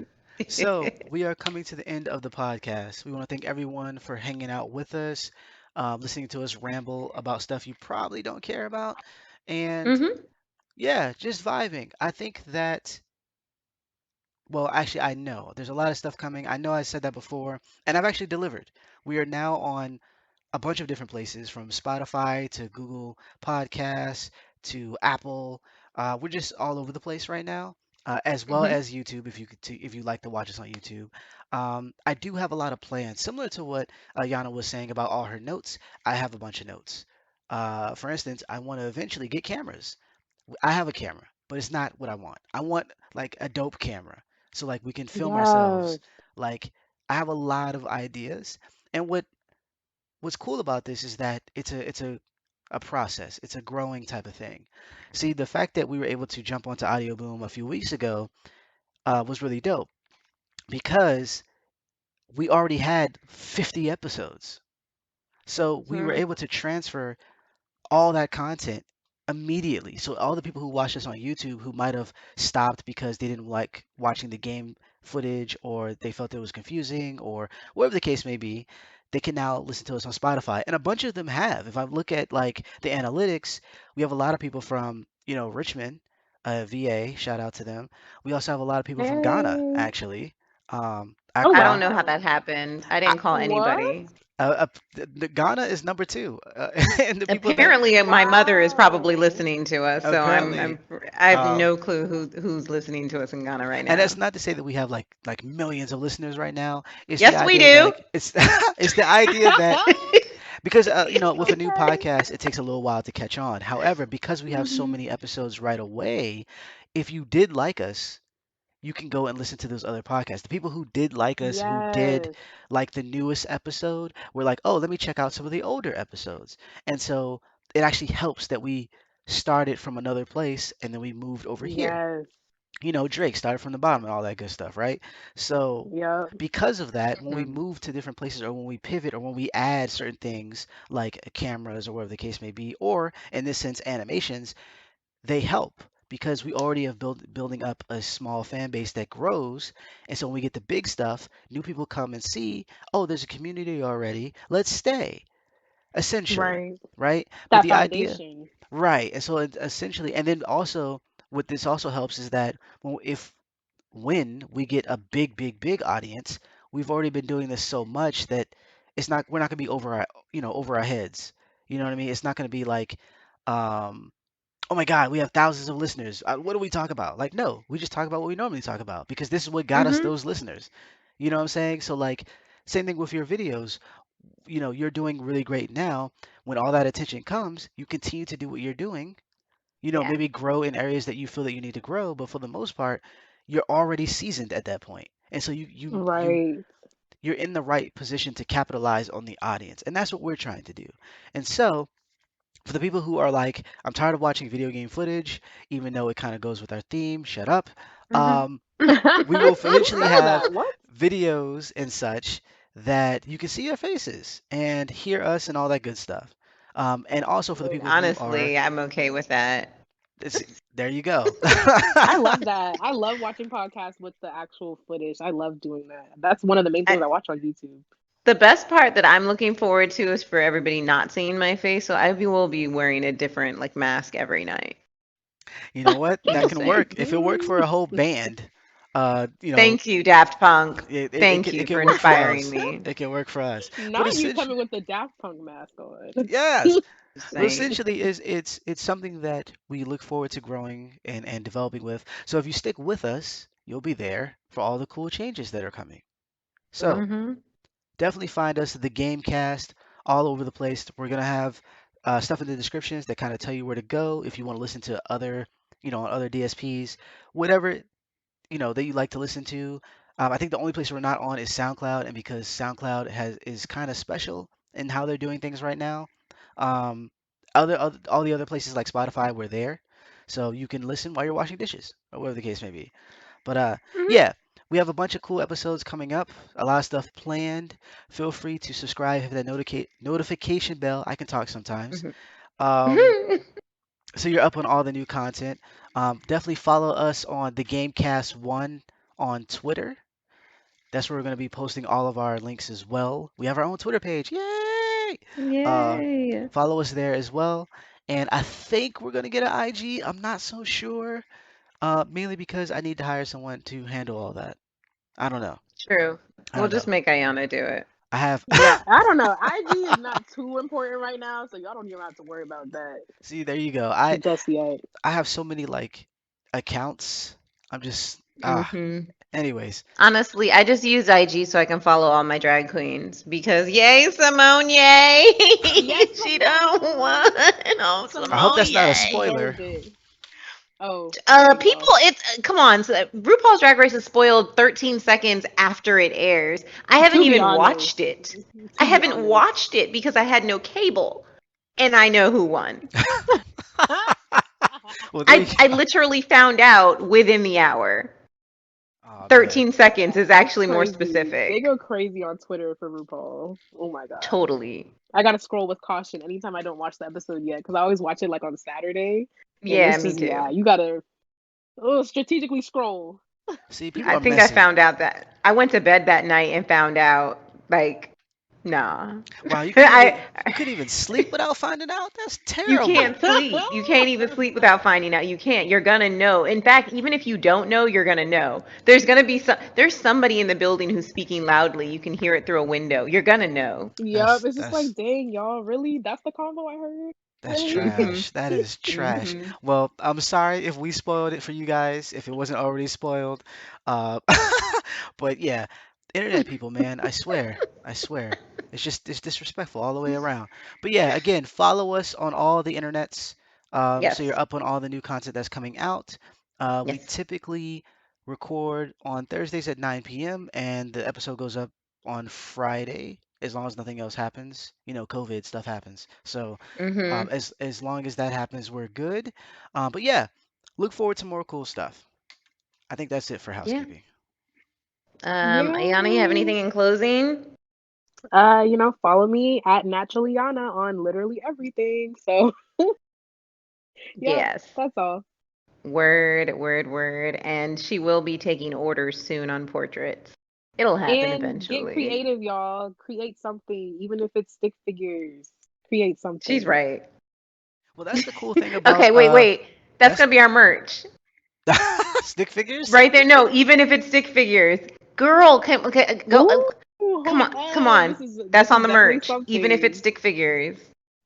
Speaker 1: So we are coming to the end of the podcast. We want to thank everyone for hanging out with us, listening to us ramble about stuff you probably don't care about, and
Speaker 2: Hmm.
Speaker 1: yeah, just vibing. I think that, well, actually, I know there's a lot of stuff coming. I know I said that before, and I've actually delivered. We are now on a bunch of different places from Spotify to Google Podcasts to Apple. We're just all over the place right now, as well
Speaker 2: Hmm.
Speaker 1: as YouTube. If you like to watch us on YouTube, I do have a lot of plans, similar to what Yana was saying about all her notes. I have a bunch of notes. For instance, I want to eventually get cameras. I have a camera, but it's not what I want. I want like a dope camera, so like we can film ourselves.
Speaker 3: Yes.
Speaker 1: Like I have a lot of ideas, and what's cool about this is that it's a process. It's a growing type of thing. See, the fact that we were able to jump onto Audio Boom a few weeks ago was really dope because we already had 50 episodes. So we were able to transfer all that content immediately. So all the people who watched us on YouTube who might have stopped because they didn't like watching the game footage or they felt it was confusing or whatever the case may be, they can now listen to us on Spotify. And a bunch of them have. If I look at like the analytics, we have a lot of people from, Richmond, VA, shout out to them. We also have a lot of people from Ghana,
Speaker 3: Hey.
Speaker 1: actually.
Speaker 3: Oh
Speaker 2: I don't
Speaker 1: Accra.
Speaker 2: know how
Speaker 3: wow.
Speaker 2: that happened. I
Speaker 1: I,
Speaker 2: didn't call
Speaker 3: What?
Speaker 2: anybody.
Speaker 1: Ghana is number two, and the people that
Speaker 2: Apparently, my mother is probably
Speaker 3: Wow.
Speaker 2: listening to us, so
Speaker 1: apparently.
Speaker 2: I have
Speaker 1: Um,
Speaker 2: no clue who's listening to us in Ghana right
Speaker 1: and that's
Speaker 2: now.
Speaker 1: not to say that we have like millions of listeners right now. It's the
Speaker 2: Yes, we
Speaker 1: idea
Speaker 2: do.
Speaker 1: that it's it's the idea that because with a new
Speaker 3: Okay.
Speaker 1: podcast it takes a little while to catch on. However, because we have so
Speaker 3: Hmm.
Speaker 1: many episodes right away, if you did like us, you can go and listen to those other podcasts. The people who did like us, who did
Speaker 3: Yes.
Speaker 1: like the newest episode, were like, oh, let me check out some of the older episodes. And so it actually helps that we started from another place and then we moved over here.
Speaker 3: Yes.
Speaker 1: Drake started from the bottom and all that good stuff, right? So
Speaker 3: Yep.
Speaker 1: because of that, when we
Speaker 2: Mhm.
Speaker 1: move to different places or when we pivot or when we add certain things like cameras or whatever the case may be, or in this sense, animations, they help because we already have building up a small fan base that grows. And so when we get the big stuff, new people come and see, oh, there's a community already. Let's stay, essentially,
Speaker 3: Right.
Speaker 1: right? But
Speaker 3: That
Speaker 1: the idea,
Speaker 3: foundation.
Speaker 1: right? And so essentially, and then also what this also helps is that when we get a big, big, big audience, we've already been doing this so much that we're not gonna be over our heads. You know what I mean? It's not gonna be like, um, oh my God, we have thousands of listeners. What do we talk about? Like, no, we just talk about what we normally talk about because this is what got us
Speaker 2: Mhm.
Speaker 1: those listeners. You know what I'm saying? So like, same thing with your videos. You're doing really great now. When all that attention comes, you continue to do what you're doing,
Speaker 2: Yeah.
Speaker 1: maybe grow in areas that you feel that you need to grow, but for the most part, you're already seasoned at that point. And so
Speaker 3: Right.
Speaker 1: you're in the right position to capitalize on the audience. And that's what we're trying to do. And so, for the people who are like, I'm tired of watching video game footage, even though it kind of goes with our theme, shut up.
Speaker 2: Mhm.
Speaker 1: Um, we will
Speaker 3: Who
Speaker 1: eventually
Speaker 3: said
Speaker 1: have
Speaker 3: that? What?
Speaker 1: videos and such that you can see our faces and hear us and all that good stuff. And also for the
Speaker 2: Look,
Speaker 1: people who are,
Speaker 2: honestly, I'm okay with that.
Speaker 1: it's, there you go.
Speaker 3: I love that. I love watching podcasts with the actual footage. I love doing that. That's one of the main
Speaker 2: I,
Speaker 3: things I watch on YouTube.
Speaker 2: the best part that I'm looking forward to is for everybody not seeing my face, so will be wearing a different like mask every night.
Speaker 1: You know what? That
Speaker 2: Just
Speaker 1: can
Speaker 2: saying.
Speaker 1: work. If it worked for a whole band, uh, you know,
Speaker 2: Thank you, Daft Punk.
Speaker 1: it
Speaker 2: Thank
Speaker 1: it
Speaker 2: you
Speaker 1: can
Speaker 2: for
Speaker 1: work for
Speaker 2: inspiring
Speaker 1: us.
Speaker 2: me.
Speaker 1: It can work for us. But
Speaker 3: Not you
Speaker 1: essentially,
Speaker 3: coming with the Daft Punk mask on.
Speaker 1: yes.
Speaker 2: Just
Speaker 1: But
Speaker 2: saying.
Speaker 1: essentially, is it's something that we look forward to growing and developing with. So if you stick with us, you'll be there for all the cool changes that are coming. So
Speaker 2: Mhm.
Speaker 1: definitely find us the Gamecast all over the place. We're gonna have stuff in the descriptions that kind of tell you where to go if you want to listen to other, on other DSPs, whatever that you like to listen to. I think the only place we're not on is SoundCloud, and because SoundCloud is kind of special in how they're doing things right now. Um, other all the other places like Spotify, we're there, so you can listen while you're washing dishes or whatever the case may be. But
Speaker 2: Mhm.
Speaker 1: yeah, we have a bunch of cool episodes coming up, a lot of stuff planned. Feel free to subscribe, hit that notification bell. I can talk sometimes.
Speaker 2: Mhm.
Speaker 1: Um, so you're up on all the new content. Definitely follow us on the Gamecast One on Twitter. That's where we're going to be posting all of our links as well. We have our own Twitter page. Yay! Uh,
Speaker 2: Yay.
Speaker 1: Follow us there as well. And I think we're going to get an IG. I'm not so sure. Mainly because I need to hire someone to handle all that. I don't know.
Speaker 2: True.
Speaker 1: I
Speaker 2: We'll
Speaker 1: don't
Speaker 2: just
Speaker 1: know.
Speaker 2: make Ayanna do it.
Speaker 1: I have.
Speaker 3: Yeah, I don't know. IG is not too important right now, so y'all don't even have to worry about that
Speaker 1: See, there you go. I
Speaker 3: just yet.
Speaker 1: I have so many like accounts. I'm just
Speaker 2: Hmm.
Speaker 1: anyways.
Speaker 2: Honestly, I just use IG so I can follow all my drag queens because yay, Simone, yay!
Speaker 3: Yes,
Speaker 2: She don't
Speaker 3: Simone.
Speaker 2: want. Oh,
Speaker 1: I hope
Speaker 3: Simone
Speaker 2: Simone,
Speaker 1: that's not a
Speaker 2: yay!
Speaker 1: spoiler.
Speaker 3: killed it. Oh, there you
Speaker 2: People,
Speaker 3: go.
Speaker 2: it's come on. So RuPaul's Drag Race is spoiled 13 seconds after it airs. I haven't
Speaker 3: To be
Speaker 2: even
Speaker 3: honest,
Speaker 2: watched it. I
Speaker 3: to be
Speaker 2: haven't
Speaker 3: honest.
Speaker 2: watched it because I had no cable, and I know who won.
Speaker 1: Well, there you
Speaker 2: I
Speaker 1: go.
Speaker 2: literally found out within the hour.
Speaker 1: Oh man.
Speaker 2: 13 seconds is
Speaker 3: It's
Speaker 2: actually more
Speaker 3: crazy. They
Speaker 2: specific.
Speaker 3: go crazy on Twitter for RuPaul. Oh my god.
Speaker 2: Totally.
Speaker 3: I gotta scroll with caution anytime I don't watch the episode yet, because I always watch it like on Saturday, and
Speaker 2: Yeah,
Speaker 3: it's
Speaker 2: me
Speaker 3: just yeah,
Speaker 2: too.
Speaker 3: you gotta strategically scroll.
Speaker 1: See, people
Speaker 2: I
Speaker 1: are
Speaker 2: think I
Speaker 1: messy.
Speaker 2: found out that I went to bed that night and found out, like, nah.
Speaker 1: Wow, you couldn't even
Speaker 2: I
Speaker 1: you couldn't even sleep without finding out? That's
Speaker 2: You
Speaker 1: terrible.
Speaker 2: can't sleep. You can't even sleep without finding out. You can't. You're gonna know. In fact, even if you don't know, you're gonna know. There's somebody in the building who's speaking loudly. You can hear it through a window. You're gonna know.
Speaker 3: Yep,
Speaker 1: That's
Speaker 3: it's just
Speaker 1: that's
Speaker 3: like, dang, y'all, really? That's the combo I heard?
Speaker 1: That's
Speaker 3: Really?
Speaker 2: Mhm.
Speaker 1: trash. That is trash.
Speaker 2: Mhm.
Speaker 1: Well, I'm sorry if we spoiled it for you guys, if it wasn't already spoiled. Uh, but yeah, internet people, man, I swear, I swear, it's disrespectful all the way around. But yeah, again, follow us on all the internets, so
Speaker 2: Yes.
Speaker 1: you're up on all the new content that's coming out. We
Speaker 2: Yes.
Speaker 1: typically record on Thursdays at 9 p.m. and the episode goes up on Friday, as long as nothing else happens. You know, COVID stuff happens, so.
Speaker 2: Mhm.
Speaker 1: As long as that happens, we're good. But yeah, look forward to more cool stuff. I think that's it for
Speaker 2: Yeah.
Speaker 1: housekeeping.
Speaker 2: Ayana, you have
Speaker 3: Yay.
Speaker 2: anything in closing?
Speaker 3: Follow me at Naturaliana on literally everything. So, yep,
Speaker 2: Yes.
Speaker 3: that's all.
Speaker 2: Word, word, word. And she will be taking orders soon on portraits. It'll happen
Speaker 3: And get
Speaker 2: eventually.
Speaker 3: creative, y'all. Create something, even if it's stick figures. Create
Speaker 2: She's
Speaker 3: something.
Speaker 2: right.
Speaker 1: Well, that's the cool thing
Speaker 2: Okay,
Speaker 1: about
Speaker 2: wait, wait. That's
Speaker 1: that's
Speaker 2: gonna be our merch.
Speaker 1: stick figures.
Speaker 2: Right there. No, even if it's stick figures. Girl, go.
Speaker 3: Ooh,
Speaker 2: Come
Speaker 3: hold
Speaker 2: on, come
Speaker 3: on.
Speaker 2: on.
Speaker 3: This
Speaker 2: That's
Speaker 3: is
Speaker 2: on the
Speaker 3: definitely
Speaker 2: merch. Even if it's
Speaker 3: something.
Speaker 2: stick figures.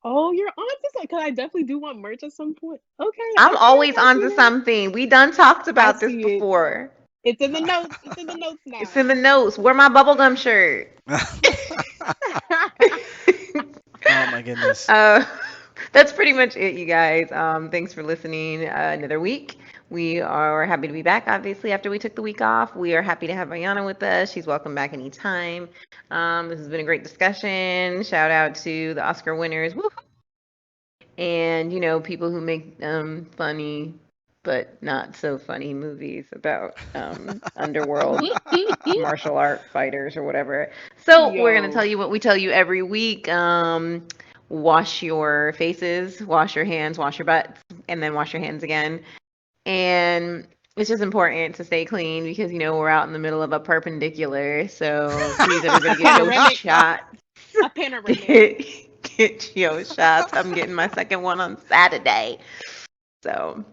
Speaker 3: Oh, you're on to something because I definitely do want merch at some point. Okay,
Speaker 2: I'm
Speaker 3: okay,
Speaker 2: always
Speaker 3: okay. I see
Speaker 2: onto
Speaker 3: it.
Speaker 2: something. We done talked
Speaker 3: I
Speaker 2: about this
Speaker 3: see it.
Speaker 2: before.
Speaker 3: It's in the notes. It's in the notes
Speaker 2: It's
Speaker 3: now.
Speaker 2: in the notes. Wear my bubblegum shirt.
Speaker 1: Oh my goodness.
Speaker 2: uh, that's pretty much it, you guys. Thanks for listening. Another week. We are happy to be back, obviously, after we took the week off. We are happy to have Ayanna with us. She's welcome back anytime. This has been a great discussion. Shout out to the Oscar winners. Woo! And, people who make funny but not so funny movies about underworld martial art fighters or whatever. So we're gonna tell
Speaker 3: Yo.
Speaker 2: you what we tell you every week. Wash your faces, wash your hands, wash your butts, and then wash your hands again. And it's just important to stay clean because we're out in the middle of a perpendicular. So please,
Speaker 3: A
Speaker 2: everybody, get your
Speaker 3: panoramic.
Speaker 2: shot.
Speaker 3: A panoramic.
Speaker 2: Get your shots. I'm getting my second one on Saturday. So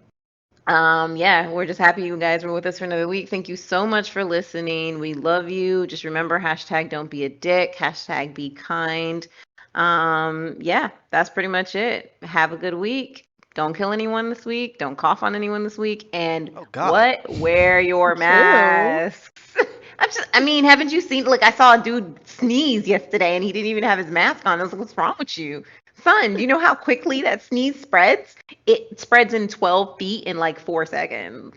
Speaker 2: yeah, we're just happy you guys were with us for another week. Thank you so much for listening. We love you. Just remember, hashtag don't be a dick, hashtag be kind. Yeah, that's pretty much it. Have a good week. Don't kill anyone this week. Don't cough on anyone this week. And
Speaker 1: Oh God.
Speaker 2: what? Wear your
Speaker 3: Chill.
Speaker 2: masks. I mean, haven't you seen, like, I saw a dude sneeze yesterday and he didn't even have his mask on. I was like, what's wrong with you? Son, do you know how quickly that sneeze spreads? It spreads in 12 feet in like 4 seconds.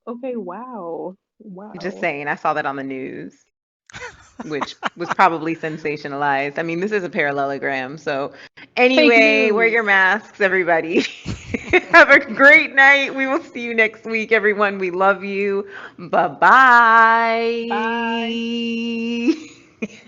Speaker 3: Okay, wow.
Speaker 2: Just
Speaker 3: Wow.
Speaker 2: saying, I saw that on the news, which was probably sensationalized. I mean, this is a parallelogram. So,
Speaker 3: Fake
Speaker 2: anyway, wear
Speaker 3: news.
Speaker 2: your masks, everybody. Have a great night. We will see you next week, everyone. We love you. Bye
Speaker 3: Bye.
Speaker 2: bye.